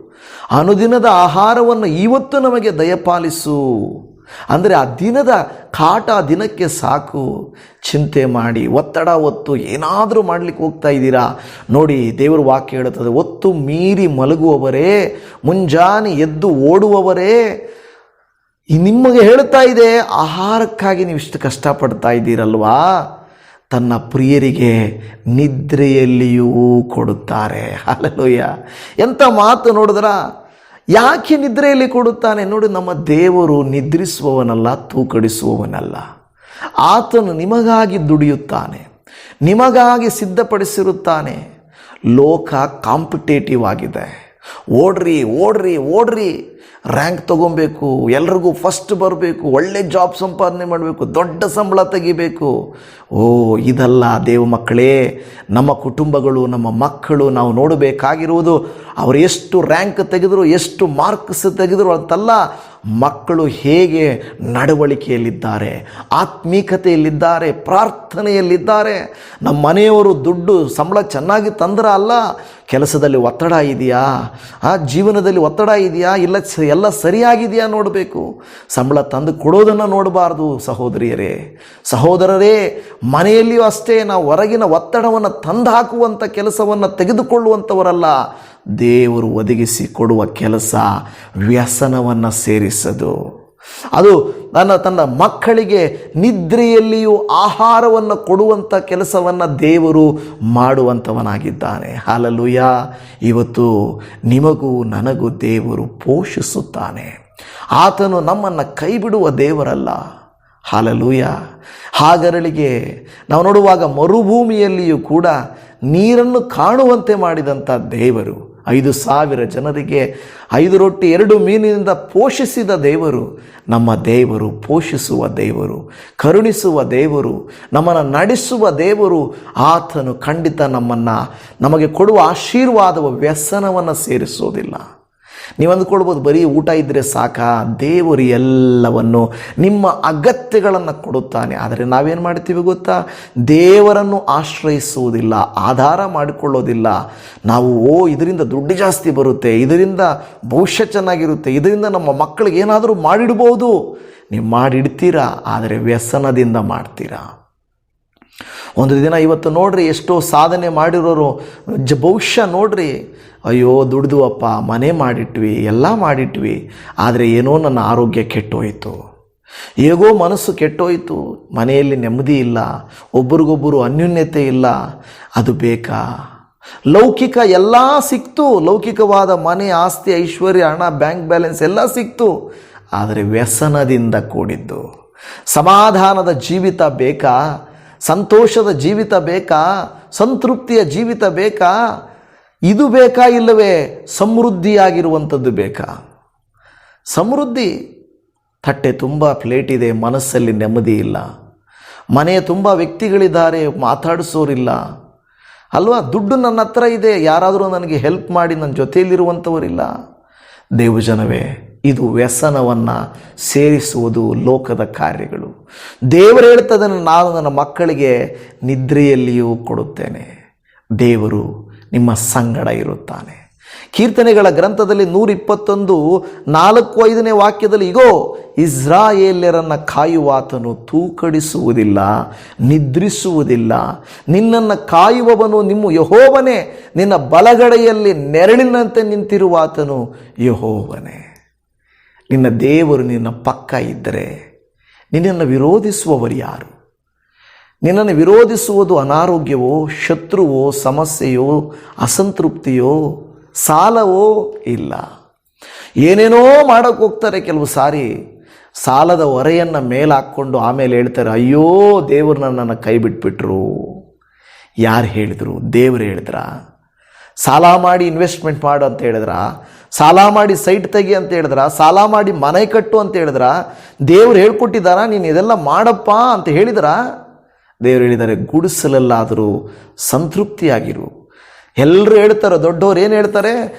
ಅನುದಿನದ ಆಹಾರವನ್ನು ಇವತ್ತು ನಮಗೆ ದಯಪಾಲಿಸು ಅಂದರೆ ಆ ದಿನದ ಕಾಟ ದಿನಕ್ಕೆ ಸಾಕು. ಚಿಂತೆ ಮಾಡಿ ಒತ್ತಡ ಹೊತ್ತು ಏನಾದರೂ ಮಾಡಲಿಕ್ಕೆ ಹೋಗ್ತಾ ಇದ್ದೀರಾ? ನೋಡಿ, ದೇವರ ವಾಕ್ಯ ಹೇಳುತ್ತದೆ, ಹೊತ್ತು ಮೀರಿ ಮಲಗುವವರೇ, ಮುಂಜಾನೆ ಎದ್ದು ಓಡುವವರೇ, ನಿಮಗೆ ಹೇಳ್ತಾ ಇದೆ, ಆಹಾರಕ್ಕಾಗಿ ನೀವು ಇಷ್ಟು ಕಷ್ಟಪಡ್ತಾ ಇದ್ದೀರಲ್ವಾ? ತನ್ನ ಪ್ರಿಯರಿಗೆ ನಿದ್ರೆಯಲ್ಲಿಯೂ ಕೊಡುತ್ತಾರೆ. ಹಲ್ಲೆಲೂಯಾ. ಎಂಥ ಮಾತು ನೋಡಿದ್ರ? ಯಾಕೆ ನಿದ್ರೆಯಲ್ಲಿ ಕೊಡುತ್ತಾನೆ? ನೋಡಿ, ನಮ್ಮ ದೇವರು ನಿದ್ರಿಸುವವನಲ್ಲ, ತೂಕಡಿಸುವವನಲ್ಲ. ಆತನು ನಿಮಗಾಗಿ ದುಡಿಯುತ್ತಾನೆ, ನಿಮಗಾಗಿ ಸಿದ್ಧಪಡಿಸಿರುತ್ತಾನೆ. ಲೋಕ ಕಾಂಪಿಟೇಟಿವ್ ಆಗಿದೆ. ಓಡ್ರಿ ಓಡ್ರಿ ಓಡ್ರಿ, ರ್ಯಾಂಕ್ ತೊಗೊಬೇಕು, ಎಲ್ರಿಗೂ ಫಸ್ಟ್ ಬರಬೇಕು, ಒಳ್ಳೆ ಜಾಬ್ ಸಂಪಾದನೆ ಮಾಡಬೇಕು, ದೊಡ್ಡ ಸಂಬಳ ತೆಗಿಬೇಕು. ಇದಲ್ಲ ದೇವ ಮಕ್ಕಳೇ. ನಮ್ಮ ಕುಟುಂಬಗಳು, ನಮ್ಮ ಮಕ್ಕಳು ನಾವು ನೋಡಬೇಕಾಗಿರುವುದು ಅವರು ಎಷ್ಟು ರ್ಯಾಂಕ್ ತೆಗೆದರು, ಎಷ್ಟು ಮಾರ್ಕ್ಸ್ ತೆಗೆದರು ಅಂತಲ್ಲ, ಮಕ್ಕಳು ಹೇಗೆ ನಡವಳಿಕೆಯಲ್ಲಿದ್ದಾರೆ, ಆತ್ಮೀಕತೆಯಲ್ಲಿದ್ದಾರೆ, ಪ್ರಾರ್ಥನೆಯಲ್ಲಿದ್ದಾರೆ. ನಮ್ಮ ಮನೆಯವರು ದುಡ್ಡು ಸಂಬಳ ಚೆನ್ನಾಗಿ ತಂದ್ರ ಅಲ್ಲ, ಕೆಲಸದಲ್ಲಿ ಒತ್ತಡ ಇದೆಯಾ, ಜೀವನದಲ್ಲಿ ಒತ್ತಡ ಇದೆಯಾ, ಇಲ್ಲ ಎಲ್ಲ ಸರಿಯಾಗಿದೆಯಾ ನೋಡಬೇಕು. ಸಂಬಳ ತಂದು ಕೊಡೋದನ್ನು ನೋಡಬಾರ್ದು. ಸಹೋದರರೇ, ಮನೆಯಲ್ಲಿಯೂ ಅಷ್ಟೇ ನಾವು ಹೊರಗಿನ ಒತ್ತಡವನ್ನು ತಂದು ಹಾಕುವಂಥ ಕೆಲಸವನ್ನು ತೆಗೆದುಕೊಳ್ಳುವಂಥವರಲ್ಲ. ದೇವರು ಒದಗಿಸಿ ಕೊಡುವ ಕೆಲಸ ವ್ಯಸನವನ್ನು ಸೇರಿಸದು. ಅದು ತನ್ನ ಮಕ್ಕಳಿಗೆ ನಿದ್ರೆಯಲ್ಲಿಯೂ ಆಹಾರವನ್ನು ಕೊಡುವಂಥ ಕೆಲಸವನ್ನು ದೇವರು ಮಾಡುವಂಥವನಾಗಿದ್ದಾನೆ. ಹಲ್ಲೆಲೂಯಾ. ಇವತ್ತು ನಿಮಗೂ ನನಗೂ ದೇವರು ಪೋಷಿಸುತ್ತಾನೆ. ಆತನು ನಮ್ಮನ್ನು ಕೈ ಬಿಡುವ ದೇವರಲ್ಲ. ಹಲ್ಲೆಲೂಯಾ. ಹಾಗರಳಿಗೆ ನಾವು ನೋಡುವಾಗ ಮರುಭೂಮಿಯಲ್ಲಿಯೂ ಕೂಡ ನೀರನ್ನು ಕಾಣುವಂತೆ ಮಾಡಿದಂಥ ದೇವರು, 5,000 ಜನರಿಗೆ 5 ರೊಟ್ಟಿ 2 ಮೀನಿನಿಂದ ಪೋಷಿಸಿದ ದೇವರು, ನಮ್ಮ ದೇವರು ಪೋಷಿಸುವ ದೇವರು, ಕರುಣಿಸುವ ದೇವರು, ನಮ್ಮನ್ನು ನಡೆಸುವ ದೇವರು. ಆತನು ಖಂಡಿತ ನಮಗೆ ಕೊಡುವ ಆಶೀರ್ವಾದವ ವ್ಯಸನವನ್ನು ಸೇರಿಸೋದಿಲ್ಲ. ನೀವು ಅಂದುಕೊಳ್ಬೋದು, ಬರೀ ಊಟ ಇದ್ದರೆ ಸಾಕಾ? ದೇವರು ಎಲ್ಲವನ್ನು ನಿಮ್ಮ ಅಗತ್ಯಗಳನ್ನು ಕೊಡುತ್ತಾನೆ. ಆದರೆ ನಾವೇನು ಮಾಡ್ತೀವಿ ಗೊತ್ತಾ? ದೇವರನ್ನು ಆಶ್ರಯಿಸುವುದಿಲ್ಲ, ಆಧಾರ ಮಾಡಿಕೊಳ್ಳೋದಿಲ್ಲ. ನಾವು ಇದರಿಂದ ದುಡ್ಡು ಜಾಸ್ತಿ ಬರುತ್ತೆ, ಇದರಿಂದ ಭವಿಷ್ಯ ಚೆನ್ನಾಗಿರುತ್ತೆ, ಇದರಿಂದ ನಮ್ಮ ಮಕ್ಕಳಿಗೆ ಏನಾದರೂ ಮಾಡಿಡ್ಬೋದು. ನೀವು ಮಾಡಿಡ್ತೀರಾ, ಆದರೆ ವ್ಯಸನದಿಂದ ಮಾಡ್ತೀರಾ. ಒಂದು ದಿನ ಇವತ್ತು ನೋಡ್ರಿ, ಎಷ್ಟೋ ಸಾಧನೆ ಮಾಡಿರೋರು ಭವಿಷ್ಯ ನೋಡ್ರಿ, ಅಯ್ಯೋ ದುಡ್ದುವಪ್ಪ, ಮನೆ ಮಾಡಿಟ್ವಿ, ಎಲ್ಲ ಮಾಡಿಟ್ವಿ, ಆದರೆ ಏನೋ ನನ್ನ ಆರೋಗ್ಯ ಕೆಟ್ಟೋಯಿತು, ಹೇಗೋ ಮನಸ್ಸು ಕೆಟ್ಟೋಯಿತು, ಮನೆಯಲ್ಲಿ ನೆಮ್ಮದಿ ಇಲ್ಲ, ಒಬ್ರಿಗೊಬ್ಬರು ಅನ್ಯೋನ್ಯತೆ ಇಲ್ಲ. ಅದು ಬೇಕಾ? ಲೌಕಿಕ ಎಲ್ಲ ಸಿಕ್ತು, ಲೌಕಿಕವಾದ ಮನೆ, ಆಸ್ತಿ, ಐಶ್ವರ್ಯ, ಹಣ, ಬ್ಯಾಂಕ್ ಬ್ಯಾಲೆನ್ಸ್ ಎಲ್ಲ ಸಿಕ್ತು, ಆದರೆ ವ್ಯಸನದಿಂದ ಕೂಡಿದ್ದು. ಸಮಾಧಾನದ ಜೀವಿತ ಬೇಕಾ? ಸಂತೋಷದ ಜೀವಿತ ಬೇಕಾ? ಸಂತೃಪ್ತಿಯ ಜೀವಿತ ಬೇಕಾ? ಇದು ಬೇಕಾ? ಇಲ್ಲವೇ ಸಮೃದ್ಧಿಯಾಗಿರುವಂಥದ್ದು ಬೇಕಾ? ಸಮೃದ್ಧಿ, ತಟ್ಟೆ ತುಂಬ ಪ್ಲೇಟ್ ಇದೆ, ಮನಸ್ಸಲ್ಲಿ ನೆಮ್ಮದಿ ಇಲ್ಲ. ಮನೆಯ ತುಂಬ ವ್ಯಕ್ತಿಗಳಿದ್ದಾರೆ, ಮಾತಾಡಿಸೋರಿಲ್ಲ ಅಲ್ವಾ? ದುಡ್ಡು ನನ್ನ ಹತ್ರ ಇದೆ, ಯಾರಾದರೂ ನನಗೆ ಹೆಲ್ಪ್ ಮಾಡಿ ನನ್ನ ಜೊತೆಯಲ್ಲಿರುವಂಥವರಿಲ್ಲ. ದೇವಜನವೇ, ಇದು ವ್ಯಸನವನ್ನು ಸೇರಿಸುವುದು ಲೋಕದ ಕಾರ್ಯಗಳು. ದೇವರು ಹೇಳ್ತದೆ, ನಾನು ನನ್ನ ಮಕ್ಕಳಿಗೆ ನಿದ್ರೆಯಲ್ಲಿಯೂ ಕೊಡುತ್ತೇನೆ. ದೇವರು ನಿಮ್ಮ ಸಂಗಡ ಇರುತ್ತಾನೆ. ಕೀರ್ತನೆಗಳ ಗ್ರಂಥದಲ್ಲಿ 121:4-5 ವಾಕ್ಯದಲ್ಲಿ, ಇಗೋ ಇಸ್ರಾಯೇಲ್ಯರನ್ನು ಕಾಯುವಾತನು ತೂಕಡಿಸುವುದಿಲ್ಲ, ನಿದ್ರಿಸುವುದಿಲ್ಲ. ನಿನ್ನನ್ನು ಕಾಯುವವನು ನಿಮ್ಮ ಯೆಹೋವನೇ, ನಿನ್ನ ಬಲಗಡೆಯಲ್ಲಿ ನೆರಳಿನಂತೆ ನಿಂತಿರುವಾತನು ಯೆಹೋವನೇ. ನಿನ್ನ ದೇವರು ನಿನ್ನ ಪಕ್ಕ ಇದ್ದರೆ ನಿನ್ನನ್ನು ವಿರೋಧಿಸುವವರು ಯಾರು? ನಿನ್ನನ್ನು ವಿರೋಧಿಸುವುದು ಅನಾರೋಗ್ಯವೋ, ಶತ್ರುವೋ, ಸಮಸ್ಯೆಯೋ, ಅಸಂತೃಪ್ತಿಯೋ, ಸಾಲವೋ? ಇಲ್ಲ. ಏನೇನೋ ಮಾಡೋಕ್ಕೆ ಹೋಗ್ತಾರೆ. ಕೆಲವು ಸಾರಿ ಸಾಲದ ಹೊರೆಯನ್ನು ಮೇಲಾಕ್ಕೊಂಡು ಆಮೇಲೆ ಹೇಳ್ತಾರೆ, ಅಯ್ಯೋ ದೇವರು ನನ್ನನ್ನು ಕೈ ಬಿಟ್ಬಿಟ್ರು. ಯಾರು ಹೇಳಿದ್ರು? ದೇವರು ಹೇಳಿದ್ರ? ಸಾಲ ಮಾಡಿ ಇನ್ವೆಸ್ಟ್ಮೆಂಟ್ ಮಾಡು ಅಂತ ಹೇಳಿದ್ರ? ಸಾಲ ಮಾಡಿ ಸೈಟ್ ತೆಗಿ ಅಂತ ಹೇಳಿದ್ರ? ಸಾಲ ಮಾಡಿ ಮನೆ ಕಟ್ಟು ಅಂತ ಹೇಳಿದ್ರ? ದೇವ್ರು ಹೇಳ್ಕೊಟ್ಟಿದ್ದಾರಾ ನೀನು ಇದೆಲ್ಲ ಮಾಡಪ್ಪ ಅಂತ ಹೇಳಿದ್ರ? ದೇವರು ಹೇಳಿದ್ದಾರೆ, ಗುಡಿಸಲಲ್ಲಾದರೂ ಸಂತೃಪ್ತಿಯಾಗಿರು. ಎಲ್ಲರೂ ಹೇಳ್ತಾರೆ, ದೊಡ್ಡವ್ರು ಏನು ಹೇಳ್ತಾರೆ?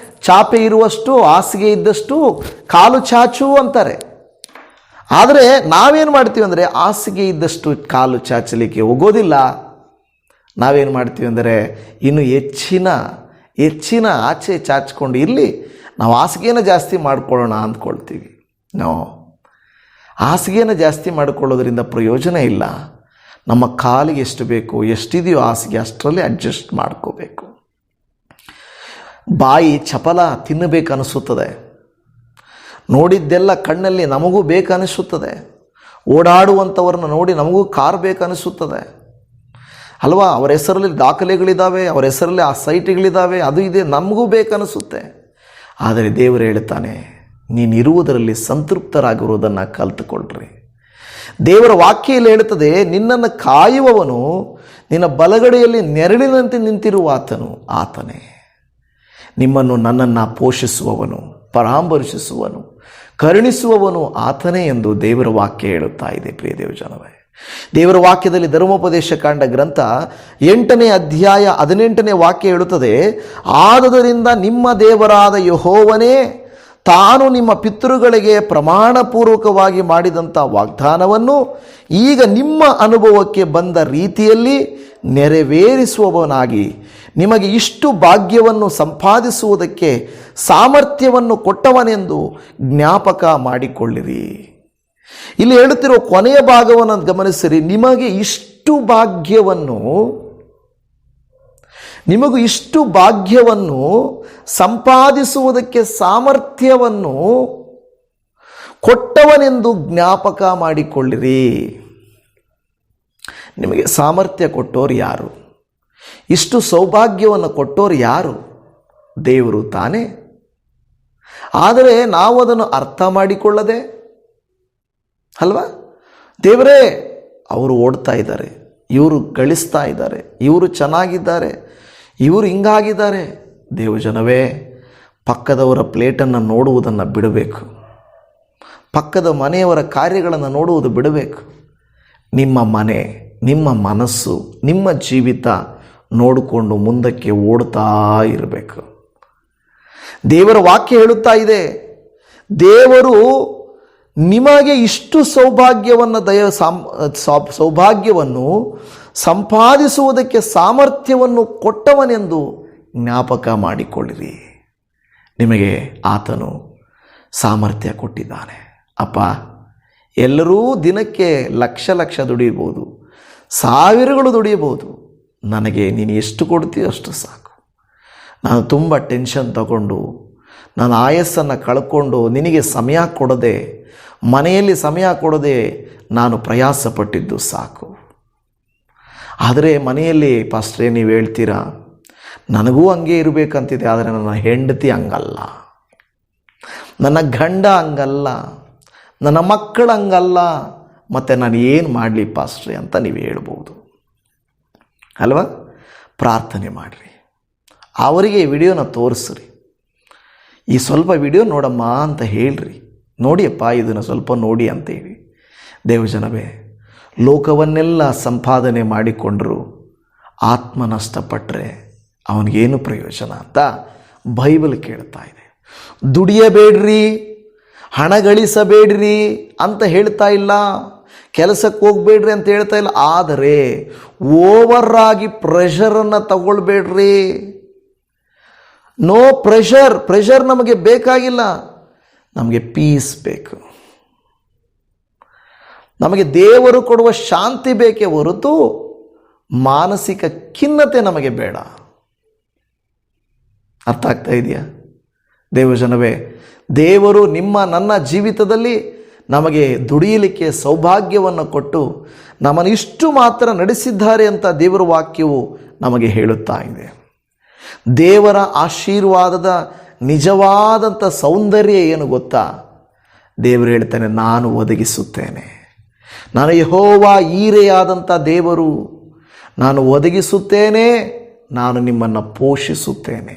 ಚಾಪೆ ಇರುವಷ್ಟು, ಹಾಸಿಗೆ ಇದ್ದಷ್ಟು ಕಾಲು ಚಾಚು ಅಂತಾರೆ. ಆದರೆ ನಾವೇನು ಮಾಡ್ತೀವಿ ಅಂದರೆ, ಹಾಸಿಗೆ ಇದ್ದಷ್ಟು ಕಾಲು ಚಾಚಲಿಕ್ಕೆ ಹೋಗೋದಿಲ್ಲ. ನಾವೇನು ಮಾಡ್ತೀವಿ ಅಂದರೆ, ಇನ್ನು ಹೆಚ್ಚಿನ ಆಚೆ ಚಾಚ್ಕೊಂಡು ಇರಲಿ, ನಾವು ಹಾಸಿಗೆನ ಜಾಸ್ತಿ ಮಾಡ್ಕೊಳ್ಳೋಣ ಅಂದ್ಕೊಳ್ತೀವಿ. ಹಾಸಿಗೆನ ಜಾಸ್ತಿ ಮಾಡಿಕೊಳ್ಳೋದ್ರಿಂದ ಪ್ರಯೋಜನ ಇಲ್ಲ. ನಮ್ಮ ಕಾಲಿಗೆ ಎಷ್ಟು ಬೇಕು, ಎಷ್ಟಿದೆಯೋ ಹಾಸಿಗೆ ಅಷ್ಟರಲ್ಲಿ ಅಡ್ಜಸ್ಟ್ ಮಾಡ್ಕೋಬೇಕು. ಬಾಯಿ ಚಪಲ, ತಿನ್ನಬೇಕನ್ನಿಸುತ್ತದೆ. ನೋಡಿದ್ದೆಲ್ಲ ಕಣ್ಣಲ್ಲಿ ನಮಗೂ ಬೇಕನ್ನಿಸುತ್ತದೆ. ಓಡಾಡುವಂಥವ್ರನ್ನ ನೋಡಿ ನಮಗೂ ಕಾರ್ ಬೇಕನ್ನಿಸುತ್ತದೆ ಅಲ್ವಾ? ಅವರ ಹೆಸರಲ್ಲಿ ದಾಖಲೆಗಳಿದ್ದಾವೆ, ಅವರ ಹೆಸರಲ್ಲಿ ಆ ಸೈಟ್ಗಳಿದ್ದಾವೆ, ಅದು ಇದೆ, ನಮಗೂ ಬೇಕನ್ನಿಸುತ್ತೆ. ಆದರೆ ದೇವರು ಹೇಳ್ತಾನೆ, ನೀನಿರುವುದರಲ್ಲಿ ಸಂತೃಪ್ತರಾಗಿರುವುದನ್ನು ಕಲಿತುಕೊಳ್ಳ್ರಿ. ದೇವರ ವಾಕ್ಯಲ್ಲಿ ಹೇಳುತ್ತದೆ, ನಿನ್ನನ್ನು ಕಾಯುವವನು ನಿನ್ನ ಬಲಗಡೆಯಲ್ಲಿ ನೆರಳಿನಂತೆ ನಿಂತಿರುವಾತನು ಆತನೇ. ನಿಮ್ಮನ್ನು ನನ್ನನ್ನು ಪೋಷಿಸುವವನು, ಪರಾಮರ್ಶಿಸುವನು, ಕರುಣಿಸುವವನು ಆತನೇ ಎಂದು ದೇವರ ವಾಕ್ಯ ಹೇಳುತ್ತಾ ಇದೆ. ಪ್ರಿಯ ದೇವಜನವೇ, ದೇವರ ವಾಕ್ಯದಲ್ಲಿ ಧರ್ಮೋಪದೇಶ ಕಾಂಡ ಗ್ರಂಥ 8ನೇ ಅಧ್ಯಾಯ 18ನೇ ವಾಕ್ಯ ಹೇಳುತ್ತದೆ, ಆದುದರಿಂದ ನಿಮ್ಮ ದೇವರಾದ ಯೆಹೋವನೇ ತಾನು ನಿಮ್ಮ ಪಿತೃಗಳಿಗೆ ಪ್ರಮಾಣಪೂರ್ವಕವಾಗಿ ಮಾಡಿದಂಥ ವಾಗ್ದಾನವನ್ನು ಈಗ ನಿಮ್ಮ ಅನುಭವಕ್ಕೆ ಬಂದ ರೀತಿಯಲ್ಲಿ ನೆರವೇರಿಸುವವನಾಗಿ ನಿಮಗೆ ಇಷ್ಟು ಭಾಗ್ಯವನ್ನು ಸಂಪಾದಿಸುವುದಕ್ಕೆ ಸಾಮರ್ಥ್ಯವನ್ನು ಕೊಟ್ಟವನೆಂದು ಜ್ಞಾಪಕ ಮಾಡಿಕೊಳ್ಳಿರಿ. ಇಲ್ಲಿ ಹೇಳುತ್ತಿರುವ ಕೊನೆಯ ಭಾಗವನ್ನು ಗಮನಿಸಿರಿ. ನಿಮಗೆ ಇಷ್ಟು ಭಾಗ್ಯವನ್ನು ಸಂಪಾದಿಸುವುದಕ್ಕೆ ಸಾಮರ್ಥ್ಯವನ್ನು ಕೊಟ್ಟವನೆಂದು ಜ್ಞಾಪಕ ಮಾಡಿಕೊಳ್ಳಿರಿ. ನಿಮಗೆ ಸಾಮರ್ಥ್ಯ ಕೊಟ್ಟೋರು ಯಾರು? ಇಷ್ಟು ಸೌಭಾಗ್ಯವನ್ನು ಕೊಟ್ಟೋರು ಯಾರು? ದೇವರು ತಾನೇ. ಆದರೆ ನಾವು ಅದನ್ನು ಅರ್ಥ ಮಾಡಿಕೊಳ್ಳದೆ ಅಲ್ವಾ, ದೇವರೇ ಅವರು ಓಡ್ತಾ ಇದ್ದಾರೆ, ಇವರು ಗಳಿಸ್ತಾ ಇದ್ದಾರೆ, ಇವರು ಚೆನ್ನಾಗಿದ್ದಾರೆ, ಇವರು ಹಿಂಗಾಗಿದ್ದಾರೆ. ದೇವಜನವೇ, ಪಕ್ಕದವರ ಪ್ಲೇಟನ್ನು ನೋಡುವುದನ್ನು ಬಿಡಬೇಕು. ಪಕ್ಕದ ಮನೆಯವರ ಕಾರ್ಯಗಳನ್ನು ನೋಡುವುದು ಬಿಡಬೇಕು. ನಿಮ್ಮ ಮನೆ, ನಿಮ್ಮ ಮನಸ್ಸು, ನಿಮ್ಮ ಜೀವಿತ ನೋಡಿಕೊಂಡು ಮುಂದಕ್ಕೆ ಓಡ್ತಾ ಇರಬೇಕು. ದೇವರ ವಾಕ್ಯ ಹೇಳುತ್ತಾ ಇದೆ, ದೇವರು ನಿಮಗೆ ಇಷ್ಟು ಸೌಭಾಗ್ಯವನ್ನು ಸಂಪಾದಿಸುವುದಕ್ಕೆ ಸಾಮರ್ಥ್ಯವನ್ನು ಕೊಟ್ಟವನೆಂದು ಜ್ಞಾಪಕ ಮಾಡಿಕೊಳ್ಳಿರಿ. ನಿಮಗೆ ಆತನು ಸಾಮರ್ಥ್ಯ ಕೊಟ್ಟಿದ್ದಾನೆ. ಅಪ್ಪ, ಎಲ್ಲರೂ ದಿನಕ್ಕೆ ಲಕ್ಷ ದುಡಿಯಬಹುದು, ಸಾವಿರಗಳು ದುಡಿಯಬಹುದು. ನನಗೆ ನೀನು ಎಷ್ಟು ಕೊಡ್ತೀಯೋ ಅಷ್ಟು ಸಾಕು. ನಾನು ತುಂಬ ಟೆನ್ಷನ್ ತಗೊಂಡು, ನಾನು ಆಯಸ್ಸನ್ನು ಕಳ್ಕೊಂಡು, ನಿನಗೆ ಸಮಯ ಕೊಡದೆ, ಮನೆಯಲ್ಲಿ ಸಮಯ ಕೊಡದೆ ನಾನು ಪ್ರಯಾಸಪಟ್ಟಿದ್ದು ಸಾಕು. ಆದರೆ ಮನೆಯಲ್ಲಿ ಪಾಸ್ಟ್ರೇ ನೀವು ಹೇಳ್ತೀರಾ, ನನಗೂ ಹಂಗೆ ಇರಬೇಕಂತಿದೆ, ಆದರೆ ನನ್ನ ಹೆಂಡತಿ ಹಂಗಲ್ಲ, ನನ್ನ ಗಂಡ ಹಂಗಲ್ಲ, ನನ್ನ ಮಕ್ಕಳು ಹಂಗಲ್ಲ, ಮತ್ತು ನಾನು ಏನು ಮಾಡಲಿ ಪಾಸ್ಟ್ರೇ ಅಂತ ನೀವು ಹೇಳ್ಬೋದು ಅಲ್ವಾ? ಪ್ರಾರ್ಥನೆ ಮಾಡಿರಿ, ಅವರಿಗೆ ಈ ವಿಡಿಯೋನ ತೋರಿಸ್ರಿ. ಈ ಸ್ವಲ್ಪ ವಿಡಿಯೋ ನೋಡಮ್ಮ ಅಂತ ಹೇಳ್ರಿ, ನೋಡಿಯಪ್ಪ ಇದನ್ನು ಸ್ವಲ್ಪ ನೋಡಿ ಅಂತ ಹೇಳಿ. ದೇವಜನವೇ, ಲೋಕವನ್ನೆಲ್ಲ ಸಂಪಾದನೆ ಮಾಡಿಕೊಂಡರೂ ಆತ್ಮ ನಷ್ಟಪಟ್ಟರೆ ಅವನಿಗೇನು ಪ್ರಯೋಜನ ಅಂತ ಬೈಬಲ್ ಕೇಳ್ತಾ ಇದೆ. ದುಡಿಯಬೇಡ್ರಿ, ಹಣ ಗಳಿಸಬೇಡ್ರಿ ಅಂತ ಹೇಳ್ತಾ ಇಲ್ಲ, ಕೆಲಸಕ್ಕೆ ಹೋಗಬೇಡ್ರಿ ಅಂತ ಹೇಳ್ತಾ ಇಲ್ಲ. ಆದರೆ ಓವರ್ ಆಗಿ ಪ್ರೆಷರನ್ನು ತಗೊಳ್ಬೇಡ್ರಿ. ನೋ ಪ್ರೆಷರ್ ನಮಗೆ ಬೇಕಾಗಿಲ್ಲ. ನಮಗೆ ಪೀಸ್ ಬೇಕು. ನಮಗೆ ದೇವರು ಕೊಡುವ ಶಾಂತಿ ಬೇಕೇ ಹೊರತು ಮಾನಸಿಕ ಖಿನ್ನತೆ ನಮಗೆ ಬೇಡ. ಅರ್ಥ ಆಗ್ತಾ ಇದೆಯಾ ದೇವಜನವೇ? ದೇವರು ನನ್ನ ಜೀವಿತದಲ್ಲಿ ನಮಗೆ ದುಡಿಯಲಿಕ್ಕೆ ಸೌಭಾಗ್ಯವನ್ನು ಕೊಟ್ಟು ನಮ್ಮನ್ನು ಇಷ್ಟು ಮಾತ್ರ ನಡೆಸಿದ್ದಾರೆ ಅಂತ ದೇವರ ವಾಕ್ಯವು ನಮಗೆ ಹೇಳುತ್ತಾ ಇದೆ. ದೇವರ ಆಶೀರ್ವಾದದ ನಿಜವಾದಂಥ ಸೌಂದರ್ಯ ಏನು ಗೊತ್ತಾ? ದೇವರು ಹೇಳ್ತಾನೆ, ನಾನು ಒದಗಿಸುತ್ತೇನೆ. ನಾನು ಯೆಹೋವ ಈರೆಯಾದಂಥ ದೇವರು. ನಾನು ಒದಗಿಸುತ್ತೇನೆ, ನಾನು ನಿಮ್ಮನ್ನು ಪೋಷಿಸುತ್ತೇನೆ.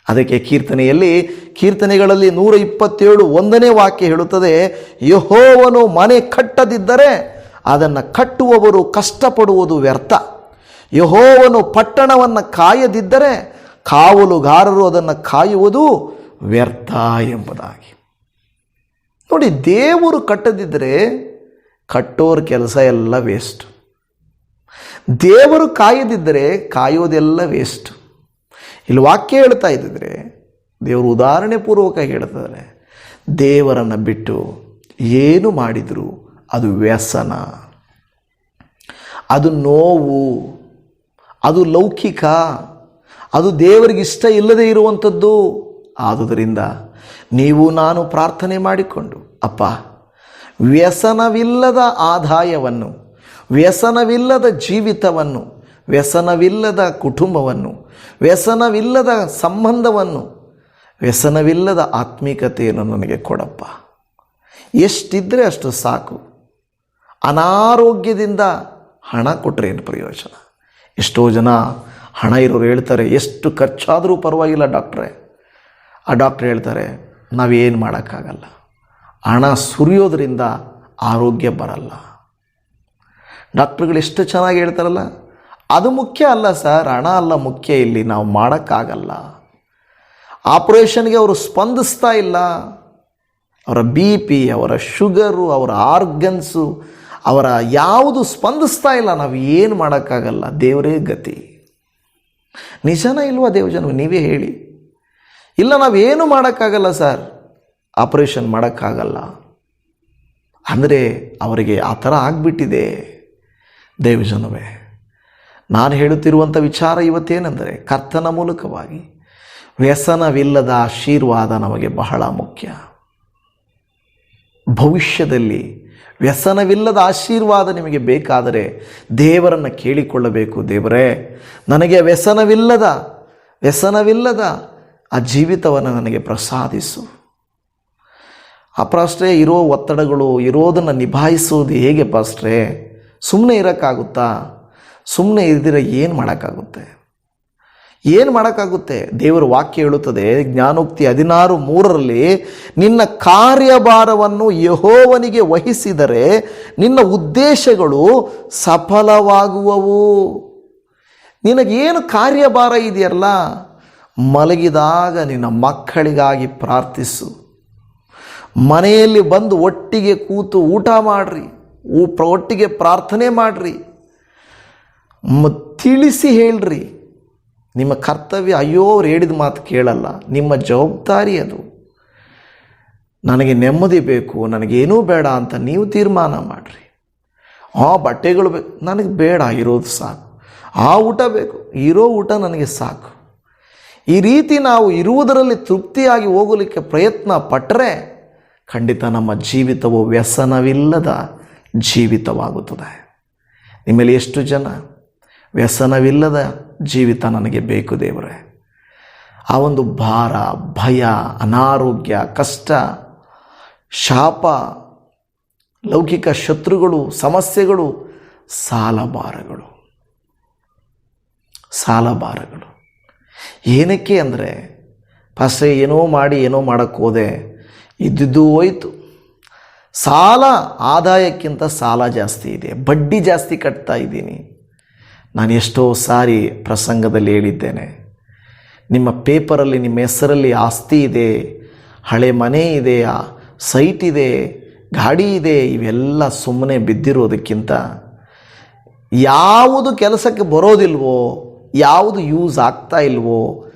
ಅದಕ್ಕೆ ಕೀರ್ತನೆಗಳಲ್ಲಿ 127 1ನೇ ವಾಕ್ಯ ಹೇಳುತ್ತದೆ, ಯೆಹೋವನು ಮನೆ ಕಟ್ಟದಿದ್ದರೆ ಅದನ್ನು ಕಟ್ಟುವವರು ಕಷ್ಟಪಡುವುದು ವ್ಯರ್ಥ. ಯೆಹೋವನು ಪಟ್ಟಣವನ್ನು ಕಾಯದಿದ್ದರೆ ಕಾವಲುಗಾರರು ಅದನ್ನು ಕಾಯುವುದು ವ್ಯರ್ಥ ಎಂಬುದಾಗಿ. ನೋಡಿ, ದೇವರು ಕಟ್ಟದಿದ್ದರೆ ಕಟ್ಟೋರ ಕೆಲಸ ಎಲ್ಲ ವೇಸ್ಟ್. ದೇವರು ಕಾಯದಿದ್ದರೆ ಕಾಯೋದೆಲ್ಲ ವೇಸ್ಟ್. ಇಲ್ಲಿ ವಾಕ್ಯ ಹೇಳ್ತಾ ಇದ್ದಿದ್ರೆ ದೇವರು ಉದಾಹರಣೆ ಪೂರ್ವಕ ಹೇಳ್ತಾರೆ, ದೇವರನ್ನು ಬಿಟ್ಟು ಏನು ಮಾಡಿದರೂ ಅದು ವ್ಯಸನ, ಅದು ನೋವು, ಅದು ಲೌಕಿಕ, ಅದು ದೇವರಿಗಿಷ್ಟ ಇಲ್ಲದೆ ಇರುವಂಥದ್ದು. ಆದುದರಿಂದ ನೀವು ನಾನು ಪ್ರಾರ್ಥನೆ ಮಾಡಿಕೊಂಡು, ಅಪ್ಪ, ವ್ಯಸನವಿಲ್ಲದ ಆದಾಯವನ್ನು, ವ್ಯಸನವಿಲ್ಲದ ಜೀವಿತವನ್ನು, ವ್ಯಸನವಿಲ್ಲದ ಕುಟುಂಬವನ್ನು, ವ್ಯಸನವಿಲ್ಲದ ಸಂಬಂಧವನ್ನು, ವ್ಯಸನವಿಲ್ಲದ ಆತ್ಮೀಕತೆಯನ್ನು ನನಗೆ ಕೊಡಪ್ಪ. ಎಷ್ಟಿದ್ದರೆ ಅಷ್ಟು ಸಾಕು. ಅನಾರೋಗ್ಯದಿಂದ ಹಣ ಕೊಟ್ಟರೆ ಏನು ಪ್ರಯೋಜನ? ಎಷ್ಟೋ ಜನ ಹಣ ಇರೋರು ಹೇಳ್ತಾರೆ, ಎಷ್ಟು ಖರ್ಚಾದರೂ ಪರವಾಗಿಲ್ಲ ಡಾಕ್ಟ್ರೇ. ಆ ಡಾಕ್ಟ್ರ್ ಹೇಳ್ತಾರೆ, ನಾವೇನು ಮಾಡೋಕ್ಕಾಗಲ್ಲ, ಹಣ ಸುರಿಯೋದ್ರಿಂದ ಆರೋಗ್ಯ ಬರಲ್ಲ. ಡಾಕ್ಟ್ರುಗಳು ಎಷ್ಟು ಚೆನ್ನಾಗಿ ಹೇಳ್ತಾರಲ್ಲ, ಅದು ಮುಖ್ಯ ಅಲ್ಲ ಸರ್, ಹಣ ಅಲ್ಲ ಮುಖ್ಯ, ಇಲ್ಲಿ ನಾವು ಮಾಡೋಕ್ಕಾಗಲ್ಲ. ಆಪರೇಷನ್ಗೆ ಅವರು ಸ್ಪಂದಿಸ್ತಾ ಇಲ್ಲ. ಅವರ BP, ಅವರ ಶುಗರು, ಅವರ ಆರ್ಗನ್ಸು, ಅವರ ಯಾವುದು ಸ್ಪಂದಿಸ್ತಾ ಇಲ್ಲ. ನಾವು ಏನು ಮಾಡೋಕ್ಕಾಗಲ್ಲ, ದೇವರೇ ಗತಿ. ನಿಜನ ಇಲ್ವಾ ದೇವಜನ? ನೀವೇ ಹೇಳಿ. ಇಲ್ಲ, ನಾವೇನು ಮಾಡೋಕ್ಕಾಗಲ್ಲ ಸರ್, ಆಪರೇಷನ್ ಮಾಡೋಕ್ಕಾಗಲ್ಲ ಅಂದರೆ ಅವರಿಗೆ ಆ ಥರ ಆಗಿಬಿಟ್ಟಿದೆ. ದೇವಜನವೇ, ನಾನು ಹೇಳುತ್ತಿರುವಂಥ ವಿಚಾರ ಇವತ್ತೇನೆಂದರೆ, ಕರ್ತನ ಮೂಲಕವಾಗಿ ವ್ಯಸನವಿಲ್ಲದ ಆಶೀರ್ವಾದ ನಮಗೆ ಬಹಳ ಮುಖ್ಯ. ಭವಿಷ್ಯದಲ್ಲಿ ವ್ಯಸನವಿಲ್ಲದ ಆಶೀರ್ವಾದ ನಿಮಗೆ ಬೇಕಾದರೆ ದೇವರನ್ನು ಕೇಳಿಕೊಳ್ಳಬೇಕು. ದೇವರೇ, ನನಗೆ ವ್ಯಸನವಿಲ್ಲದ ಆ ಜೀವಿತವನ್ನು ನನಗೆ ಪ್ರಸಾದಿಸು. ಪಾಸ್ಟ್ರೇ, ಇರೋ ಒತ್ತಡಗಳು ಇರೋದನ್ನು ನಿಭಾಯಿಸೋದು ಹೇಗೆ ಪಾಸ್ಟ್ರೇ? ಸುಮ್ಮನೆ ಇರೋಕ್ಕಾಗುತ್ತಾ? ಸುಮ್ಮನೆ ಇದ್ದಿರೆ ಏನು ಮಾಡೋಕ್ಕಾಗುತ್ತೆ? ದೇವರ ವಾಕ್ಯ ಹೇಳುತ್ತದೆ, ಜ್ಞಾನೋಕ್ತಿ 16:3ರಲ್ಲಿ, ನಿನ್ನ ಕಾರ್ಯಭಾರವನ್ನು ಯೆಹೋವನಿಗೆ ವಹಿಸಿದರೆ ನಿನ್ನ ಉದ್ದೇಶಗಳು ಸಫಲವಾಗುವವು. ನಿನಗೇನು ಕಾರ್ಯಭಾರ ಇದೆಯಲ್ಲ, ಮಲಗಿದಾಗ ನಿನ್ನ ಮಕ್ಕಳಿಗಾಗಿ ಪ್ರಾರ್ಥಿಸು. ಮನೆಯಲ್ಲಿ ಬಂದು ಒಟ್ಟಿಗೆ ಕೂತು ಊಟ ಮಾಡಿರಿ, ಒಟ್ಟಿಗೆ ಪ್ರಾರ್ಥನೆ ಮಾಡಿರಿ, ತಿಳಿಸಿ ಹೇಳ್ರಿ. ನಿಮ್ಮ ಕರ್ತವ್ಯ. ಅಯ್ಯೋ, ಅವ್ರು ಹೇಳಿದ ಮಾತು ಕೇಳಲ್ಲ, ನಿಮ್ಮ ಜವಾಬ್ದಾರಿ ಅದು. ನನಗೆ ನೆಮ್ಮದಿ ಬೇಕು, ನನಗೇನೂ ಬೇಡ ಅಂತ ನೀವು ತೀರ್ಮಾನ ಮಾಡಿರಿ. ಬಟ್ಟೆಗಳು ಬೇಕು, ನನಗೆ ಬೇಡ, ಇರೋದು ಸಾಕು. ಊಟ ಬೇಕು, ಇರೋ ಊಟ ನನಗೆ ಸಾಕು. ಈ ರೀತಿ ನಾವು ಇರುವುದರಲ್ಲಿ ತೃಪ್ತಿಯಾಗಿ ಹೋಗಲಿಕ್ಕೆ ಪ್ರಯತ್ನ ಪಟ್ಟರೆ ಖಂಡಿತ ನಮ್ಮ ಜೀವಿತವು ವ್ಯಸನವಿಲ್ಲದ ಜೀವಿತವಾಗುತ್ತದೆ. ನಿಮ್ಮಲ್ಲಿ ಎಷ್ಟು ಜನ ವ್ಯಸನವಿಲ್ಲದ ಜೀವಿತ ನನಗೆ ಬೇಕು ದೇವರೇ? ಆ ಒಂದು ಭಾರ, ಭಯ, ಅನಾರೋಗ್ಯ, ಕಷ್ಟ, ಶಾಪ, ಲೌಕಿಕ ಶತ್ರುಗಳು, ಸಮಸ್ಯೆಗಳು, ಸಾಲಭಾರಗಳು ಏನಕ್ಕೆ ಅಂದರೆ, ಫಸ್ಟ್ ಏನೋ ಮಾಡಿ ಏನೋ ಮಾಡೋಕ್ಕೆ ಹೋದೆ, ಇದ್ದಿದ್ದು ಹೋಯ್ತು. ಸಾಲ ಆದಾಯಕ್ಕಿಂತ ಸಾಲ ಜಾಸ್ತಿ ಇದೆ, ಬಡ್ಡಿ ಜಾಸ್ತಿ ಕಟ್ತಾ ಇದ್ದೀನಿ. ನಾನು ಎಷ್ಟೋ ಸಾರಿ ಪ್ರಸಂಗದಲ್ಲಿ ಹೇಳಿದ್ದೇನೆ, ನಿಮ್ಮ ಪೇಪರಲ್ಲಿ ನಿಮ್ಮ ಹೆಸರಲ್ಲಿ ಆಸ್ತಿ ಇದೆ, ಹಳೆ ಮನೆ ಇದೆಯಾ, ಸೈಟ್ ಇದೆ, ಗಾಡಿ ಇದೆ, ಇವೆಲ್ಲ ಸುಮ್ಮನೆ ಬಿದ್ದಿರೋದಕ್ಕಿಂತ ಯಾವುದು ಕೆಲಸಕ್ಕೆ ಬರೋದಿಲ್ವೋ, ಯಾವುದು ಯೂಸ್ ಆಗ್ತಾ ಇಲ್ವೋ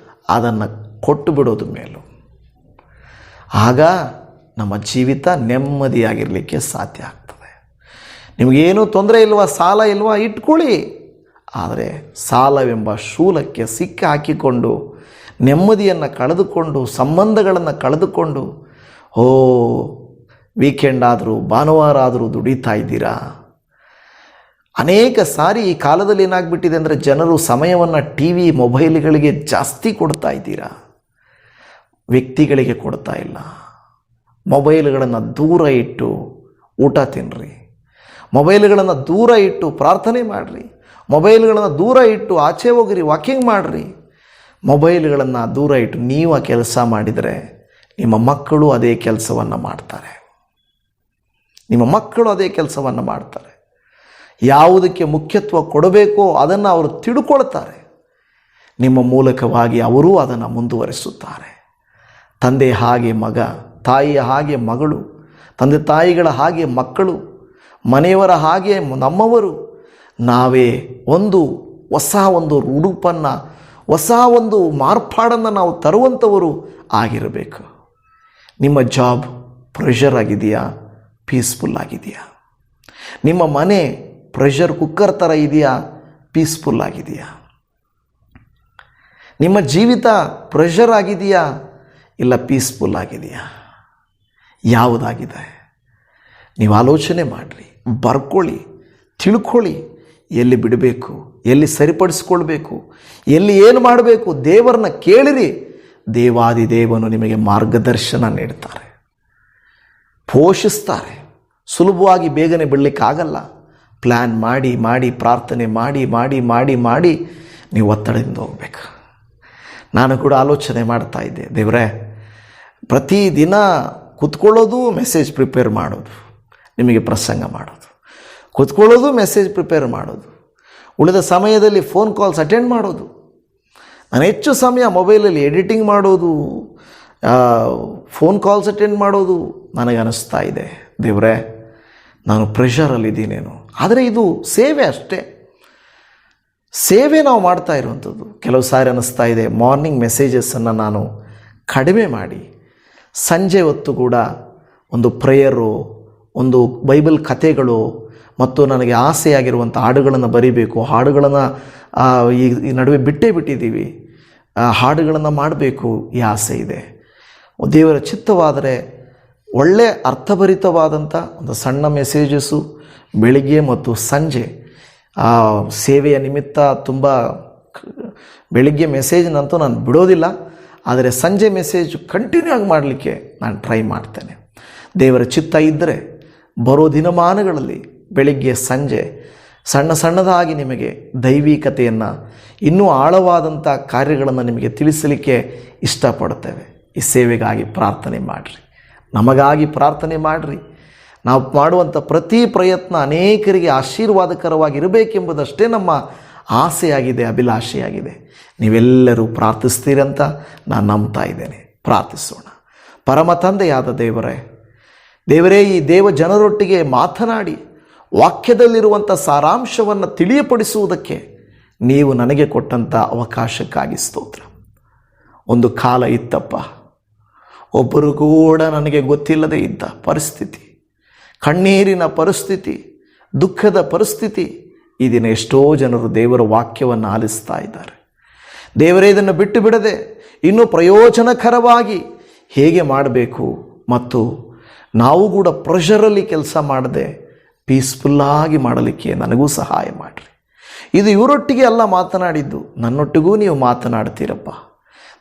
ಅದನ್ನು ಕೊಟ್ಟು ಬಿಡೋದು ಮೇಲು. ಆಗ ನಮ್ಮ ಜೀವಿತ ನೆಮ್ಮದಿಯಾಗಿರಲಿಕ್ಕೆ ಸಾಧ್ಯ ಆಗ್ತದೆ. ನಿಮಗೇನೂ ತೊಂದರೆ ಇಲ್ವಾ, ಸಾಲ ಇಲ್ವಾ, ಇಟ್ಕೊಳ್ಳಿ. ಆದರೆ ಸಾಲವೆಂಬ ಶೂಲಕ್ಕೆ ಸಿಕ್ಕಿ ಹಾಕಿಕೊಂಡು ನೆಮ್ಮದಿಯನ್ನು ಕಳೆದುಕೊಂಡು, ಸಂಬಂಧಗಳನ್ನು ಕಳೆದುಕೊಂಡು, ವೀಕೆಂಡ್ ಆದರೂ ಭಾನುವಾರ ಆದರೂ ದುಡಿತಾ ಇದ್ದೀರಾ. ಅನೇಕ ಸಾರಿ ಈ ಕಾಲದಲ್ಲಿ ಏನಾಗ್ಬಿಟ್ಟಿದೆ ಅಂದರೆ ಜನರು ಸಮಯವನ್ನು ಟಿ ವಿ ಮೊಬೈಲ್ಗಳಿಗೆ ಜಾಸ್ತಿ ಕೊಡ್ತಾ ಇದ್ದೀರಾ, ವ್ಯಕ್ತಿಗಳಿಗೆ ಕೊಡ್ತಾ ಇಲ್ಲ. ಮೊಬೈಲ್ಗಳನ್ನು ದೂರ ಇಟ್ಟು ಊಟ ತಿನ್ನಿರಿ, ಮೊಬೈಲ್ಗಳನ್ನು ದೂರ ಇಟ್ಟು ಪ್ರಾರ್ಥನೆ ಮಾಡಿರಿ, ಮೊಬೈಲ್ಗಳನ್ನು ದೂರ ಇಟ್ಟು ಆಚೆ ಹೋಗಿರಿ, ವಾಕಿಂಗ್ ಮಾಡಿರಿ. ಮೊಬೈಲ್ಗಳನ್ನು ದೂರ ಇಟ್ಟು ನೀವು ಆ ಕೆಲಸ ಮಾಡಿದರೆ ನಿಮ್ಮ ಮಕ್ಕಳು ಅದೇ ಕೆಲಸವನ್ನು ಮಾಡ್ತಾರೆ. ನಿಮ್ಮ ಮಕ್ಕಳು ಅದೇ ಕೆಲಸವನ್ನು ಮಾಡ್ತಾರೆ. ಯಾವುದಕ್ಕೆ ಮುಖ್ಯತ್ವ ಕೊಡಬೇಕೋ ಅದನ್ನು ಅವರು ತಿಳ್ಕೊಳ್ತಾರೆ. ನಿಮ್ಮ ಮೂಲಕವಾಗಿ ಅವರೂ ಅದನ್ನು ಮುಂದುವರಿಸುತ್ತಾರೆ. ತಂದೆ ಹಾಗೆ ಮಗ, ತಾಯಿಯ ಹಾಗೆ ಮಗಳು, ತಂದೆ ತಾಯಿಗಳ ಹಾಗೆ ಮಕ್ಕಳು, ಮನೆಯವರ ಹಾಗೆ ನಮ್ಮವರು. ನಾವೇ ಹೊಸ ಒಂದು ಉಡುಪನ್ನು, ಹೊಸ ಒಂದು ಮಾರ್ಪಾಡನ್ನು ನಾವು ತರುವಂಥವರು ಆಗಿರಬೇಕು. ನಿಮ್ಮ ಜಾಬ್ ಪ್ರೆಷರ್ ಆಗಿದೆಯಾ, ಪೀಸ್ಫುಲ್ ಆಗಿದೆಯಾ? ನಿಮ್ಮ ಮನೆ ಪ್ರೆಷರ್ ಕುಕ್ಕರ್ ಥರ ಇದೆಯಾ, ಪೀಸ್ಫುಲ್ ಆಗಿದೆಯಾ? ನಿಮ್ಮ ಜೀವಿತ ಪ್ರೆಷರ್ ಆಗಿದೆಯಾ, ಇಲ್ಲ ಪೀಸ್ಫುಲ್ ಆಗಿದೆಯಾ? ಯಾವುದಾಗಿದೆ? ನೀವು ಆಲೋಚನೆ ಮಾಡಿರಿ, ಬರ್ಕೊಳ್ಳಿ, ತಿಳ್ಕೊಳ್ಳಿ. ಎಲ್ಲಿ ಬಿಡಬೇಕು, ಎಲ್ಲಿ ಸರಿಪಡಿಸ್ಕೊಳ್ಬೇಕು, ಎಲ್ಲಿ ಏನು ಮಾಡಬೇಕು, ದೇವರನ್ನ ಕೇಳಿರಿ. ದೇವಾದಿದೇವನು ನಿಮಗೆ ಮಾರ್ಗದರ್ಶನ ನೀಡ್ತಾರೆ, ಪೋಷಿಸ್ತಾರೆ. ಸುಲಭವಾಗಿ ಬೇಗನೆ ಬಿಡಲಿಕ್ಕಾಗಲ್ಲ. ಪ್ಲ್ಯಾನ್ ಮಾಡಿ ಮಾಡಿ, ಪ್ರಾರ್ಥನೆ ಮಾಡಿ ಮಾಡಿ ಮಾಡಿ ಮಾಡಿ ನೀವು ಒತ್ತಡದಿಂದ ಹೋಗಬೇಕು. ನಾನು ಕೂಡ ಆಲೋಚನೆ ಮಾಡ್ತಾ ಇದ್ದೆ, ದೇವರೇ, ಪ್ರತಿದಿನ ಕೂತ್ಕೊಳ್ಳೋದು, ಮೆಸೇಜ್ ಪ್ರಿಪೇರ್ ಮಾಡೋದು, ನಿಮಗೆ ಪ್ರಸಂಗ ಮಾಡೋದು, ಕೂತ್ಕೊಳ್ಳೋದು, ಮೆಸೇಜ್ ಪ್ರಿಪೇರ್ ಮಾಡೋದು, ಉಳಿದ ಸಮಯದಲ್ಲಿ ಫೋನ್ ಕಾಲ್ಸ್ ಅಟೆಂಡ್ ಮಾಡೋದು. ನಾನು ಹೆಚ್ಚು ಸಮಯ ಮೊಬೈಲಲ್ಲಿ ಎಡಿಟಿಂಗ್ ಮಾಡೋದು, ಫೋನ್ ಕಾಲ್ಸ್ ಅಟೆಂಡ್ ಮಾಡೋದು. ನನಗೆ ಅನ್ನಿಸ್ತಾ ಇದೆ, ದೇವರೇ, ನಾನು ಪ್ರೆಷರಲ್ಲಿದ್ದೀನೇನು. ಆದರೆ ಇದು ಸೇವೆ ಅಷ್ಟೇ, ಸೇವೆ ನಾವು ಮಾಡ್ತಾ ಇರುವಂಥದ್ದು. ಕೆಲವು ಸಾರಿ ಅನ್ನಿಸ್ತಾ ಇದೆ, ಮಾರ್ನಿಂಗ್ ಮೆಸೇಜಸ್ಸನ್ನು ನಾನು ಕಡಿಮೆ ಮಾಡಿ ಸಂಜೆ ಹೊತ್ತು ಕೂಡ ಒಂದು ಪ್ರೇಯರು, ಒಂದು ಬೈಬಲ್ ಕಥೆಗಳು ಮತ್ತು ನನಗೆ ಆಸೆಯಾಗಿರುವಂಥ ಹಾಡುಗಳನ್ನು ಬರೀಬೇಕು. ಹಾಡುಗಳನ್ನು ಈ ನಡುವೆ ಬಿಟ್ಟಿದ್ದೀವಿ. ಹಾಡುಗಳನ್ನು ಮಾಡಬೇಕು ಈ ಆಸೆ ಇದೆ. ದೇವರ ಚಿತ್ತವಾದರೆ ಒಳ್ಳೆಯ ಅರ್ಥಭರಿತವಾದಂಥ ಒಂದು ಸಣ್ಣ ಮೆಸೇಜಸ್ಸು ಬೆಳಿಗ್ಗೆ ಮತ್ತು ಸಂಜೆ ಸೇವೆಯ ನಿಮಿತ್ತ ತುಂಬ ಬೆಳಿಗ್ಗೆ ಮೆಸೇಜ್ನಂತೂ ನಾನು ಬಿಡೋದಿಲ್ಲ. ಆದರೆ ಸಂಜೆ ಮೆಸೇಜ್ ಕಂಟಿನ್ಯೂ ಆಗಿ ಮಾಡಲಿಕ್ಕೆ ನಾನು ಟ್ರೈ ಮಾಡ್ತೇನೆ. ದೇವರ ಚಿತ್ತ ಇದ್ದರೆ ಬರೋ ದಿನಮಾನಗಳಲ್ಲಿ ಬೆಳಿಗ್ಗೆ ಸಂಜೆ ಸಣ್ಣದಾಗಿ ನಿಮಗೆ ದೈವಿಕತೆಯನ್ನು, ಇನ್ನೂ ಆಳವಾದಂಥ ಕಾರ್ಯಗಳನ್ನು ನಿಮಗೆ ತಿಳಿಸಲಿಕ್ಕೆ ಇಷ್ಟಪಡ್ತೇವೆ. ಈ ಸೇವೆಗಾಗಿ ಪ್ರಾರ್ಥನೆ ಮಾಡಿರಿ, ನಮಗಾಗಿ ಪ್ರಾರ್ಥನೆ ಮಾಡಿರಿ. ನಾವು ಮಾಡುವಂಥ ಪ್ರತಿ ಪ್ರಯತ್ನ ಅನೇಕರಿಗೆ ಆಶೀರ್ವಾದಕರವಾಗಿರಬೇಕೆಂಬುದಷ್ಟೇ ನಮ್ಮ ಆಸೆಯಾಗಿದೆ, ಅಭಿಲಾಷೆಯಾಗಿದೆ. ನೀವೆಲ್ಲರೂ ಪ್ರಾರ್ಥಿಸ್ತೀರಂತ ನಾನು ನಂಬ್ತಾ ಇದ್ದೇನೆ. ಪ್ರಾರ್ಥಿಸೋಣ. ಪರಮ ತಂದೆಯಾದ ದೇವರೇ, ಈ ದೇವ ಜನರೊಟ್ಟಿಗೆ ಮಾತನಾಡಿ ವಾಕ್ಯದಲ್ಲಿರುವಂಥ ಸಾರಾಂಶವನ್ನು ತಿಳಿಯಪಡಿಸುವುದಕ್ಕೆ ನೀವು ನನಗೆ ಕೊಟ್ಟಂಥ ಅವಕಾಶಕ್ಕಾಗಿ ಸ್ತೋತ್ರ. ಒಂದು ಕಾಲ ಇತ್ತಪ್ಪ, ಒಬ್ಬರು ಕೂಡ ನನಗೆ ಗೊತ್ತಿಲ್ಲದೆ ಇದ್ದ ಪರಿಸ್ಥಿತಿ, ಕಣ್ಣೀರಿನ ಪರಿಸ್ಥಿತಿ, ದುಃಖದ ಪರಿಸ್ಥಿತಿ. ಈ ದಿನ ಎಷ್ಟೋ ಜನರು ದೇವರ ವಾಕ್ಯವನ್ನು ಆಲಿಸ್ತಾ ಇದ್ದಾರೆ. ದೇವರೇ, ಇದನ್ನು ಬಿಟ್ಟು ಬಿಡದೆ ಇನ್ನೂ ಪ್ರಯೋಜನಕರವಾಗಿ ಹೇಗೆ ಮಾಡಬೇಕು ಮತ್ತು ನಾವು ಕೂಡ ಪ್ರೆಷರಲ್ಲಿ ಕೆಲಸ ಮಾಡದೆ ಪೀಸ್ಫುಲ್ಲಾಗಿ ಮಾಡಲಿಕ್ಕೆ ನನಗೂ ಸಹಾಯ ಮಾಡಿರಿ. ಇದು ಇವರೊಟ್ಟಿಗೆ ಅಲ್ಲ ಮಾತನಾಡಿದ್ದು, ನನ್ನೊಟ್ಟಿಗೂ ನೀವು ಮಾತನಾಡ್ತೀರಪ್ಪ.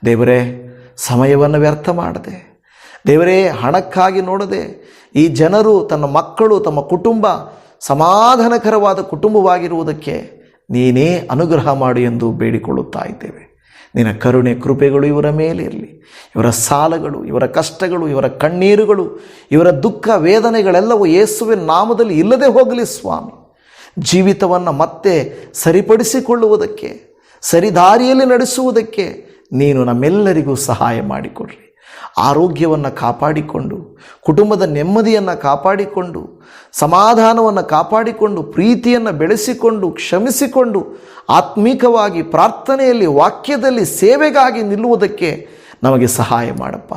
ದೇವರೇ, ಸಮಯವನ್ನು ವ್ಯರ್ಥ ಮಾಡದೆ, ದೇವರೇ, ಹಣಕ್ಕಾಗಿ ನೋಡದೆ ಈ ಜನರು, ತನ್ನ ಮಕ್ಕಳು, ತಮ್ಮ ಕುಟುಂಬ ಸಮಾಧಾನಕರವಾದ ಕುಟುಂಬವಾಗಿರುವುದಕ್ಕೆ ನೀನೇ ಅನುಗ್ರಹ ಮಾಡು ಎಂದು ಬೇಡಿಕೊಳ್ಳುತ್ತಾ ಇದ್ದೇವೆ. ನಿನ್ನ ಕರುಣೆ ಕೃಪೆಗಳು ಇವರ ಮೇಲೆ ಇರಲಿ. ಇವರ ಸಾಲಗಳು, ಇವರ ಕಷ್ಟಗಳು, ಇವರ ಕಣ್ಣೀರುಗಳು, ಇವರ ದುಃಖ ವೇದನೆಗಳೆಲ್ಲವೂ ಯೇಸುವಿನ ನಾಮದಲ್ಲಿ ಇಲ್ಲದೆ ಹೋಗಲಿ ಸ್ವಾಮಿ. ಜೀವಿತವನ್ನು ಮತ್ತೆ ಸರಿಪಡಿಸಿಕೊಳ್ಳುವುದಕ್ಕೆ, ಸರಿದಾರಿಯಲ್ಲಿ ನಡೆಸುವುದಕ್ಕೆ ನೀನು ನಮ್ಮೆಲ್ಲರಿಗೂ ಸಹಾಯ ಮಾಡಿಕೊಡ್ರಿ. ಆರೋಗ್ಯವನ್ನು ಕಾಪಾಡಿಕೊಂಡು, ಕುಟುಂಬದ ನೆಮ್ಮದಿಯನ್ನು ಕಾಪಾಡಿಕೊಂಡು, ಸಮಾಧಾನವನ್ನು ಕಾಪಾಡಿಕೊಂಡು, ಪ್ರೀತಿಯನ್ನು ಬೆಳೆಸಿಕೊಂಡು, ಕ್ಷಮಿಸಿಕೊಂಡು, ಆತ್ಮಿಕವಾಗಿ ಪ್ರಾರ್ಥನೆಯಲ್ಲಿ, ವಾಕ್ಯದಲ್ಲಿ ಸೇವೆಗಾಗಿ ನಿಲ್ಲುವುದಕ್ಕೆ ನಮಗೆ ಸಹಾಯ ಮಾಡಪ್ಪ.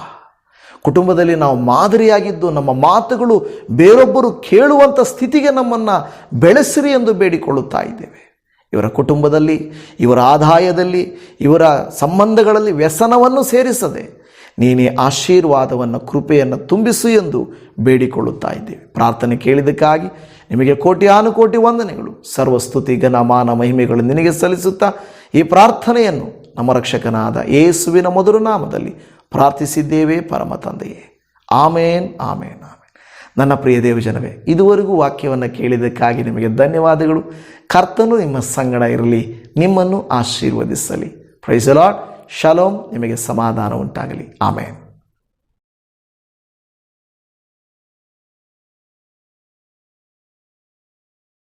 ಕುಟುಂಬದಲ್ಲಿ ನಾವು ಮಾದರಿಯಾಗಿದ್ದು ನಮ್ಮ ಮಾತುಗಳು ಬೇರೊಬ್ಬರು ಕೇಳುವಂಥ ಸ್ಥಿತಿಗೆ ನಮ್ಮನ್ನು ಬೆಳೆಸಿರಿ ಎಂದು ಬೇಡಿಕೊಳ್ಳುತ್ತಾ ಇದ್ದೇವೆ. ಇವರ ಕುಟುಂಬದಲ್ಲಿ, ಇವರ ಆದಾಯದಲ್ಲಿ, ಇವರ ಸಂಬಂಧಗಳಲ್ಲಿ ವ್ಯಸನವನ್ನು ಸೇರಿಸದೆ ನೀನೇ ಆಶೀರ್ವಾದವನ್ನು, ಕೃಪೆಯನ್ನು ತುಂಬಿಸು ಎಂದು ಬೇಡಿಕೊಳ್ಳುತ್ತಾ ಇದ್ದೇವೆ. ಪ್ರಾರ್ಥನೆ ಕೇಳಿದ್ದಕ್ಕಾಗಿ ನಿಮಗೆ ಕೋಟ್ಯಾನುಕೋಟಿ ವಂದನೆಗಳು. ಸರ್ವಸ್ತುತಿ, ಘನ, ಮಾನ, ಮಹಿಮೆಗಳು ನಿನಗೆ ಸಲ್ಲಿಸುತ್ತಾ ಈ ಪ್ರಾರ್ಥನೆಯನ್ನು ನಮ್ಮ ರಕ್ಷಕನಾದ ಯೇಸುವಿನ ಮಧುರ ನಾಮದಲ್ಲಿ ಪ್ರಾರ್ಥಿಸಿದ್ದೇವೆ ಪರಮ ತಂದೆಯೇ. ಆಮೇನ್, ಆಮೇನ್, ಆಮೇನ್. ನನ್ನ ಪ್ರಿಯ ದೇವಜನವೇ, ಇದುವರೆಗೂ ವಾಕ್ಯವನ್ನು ಕೇಳಿದ್ದಕ್ಕಾಗಿ ನಿಮಗೆ ಧನ್ಯವಾದಗಳು. ಕರ್ತನು ನಿಮ್ಮ ಸಂಗಡ ಇರಲಿ, ನಿಮ್ಮನ್ನು ಆಶೀರ್ವದಿಸಲಿ. Praise the lord. ಶಾಲೋಮ್. ನಿಮಗೆ ಸಮಾಧಾನ ಉಂಟಾಗಲಿ. ಆಮೇನ್.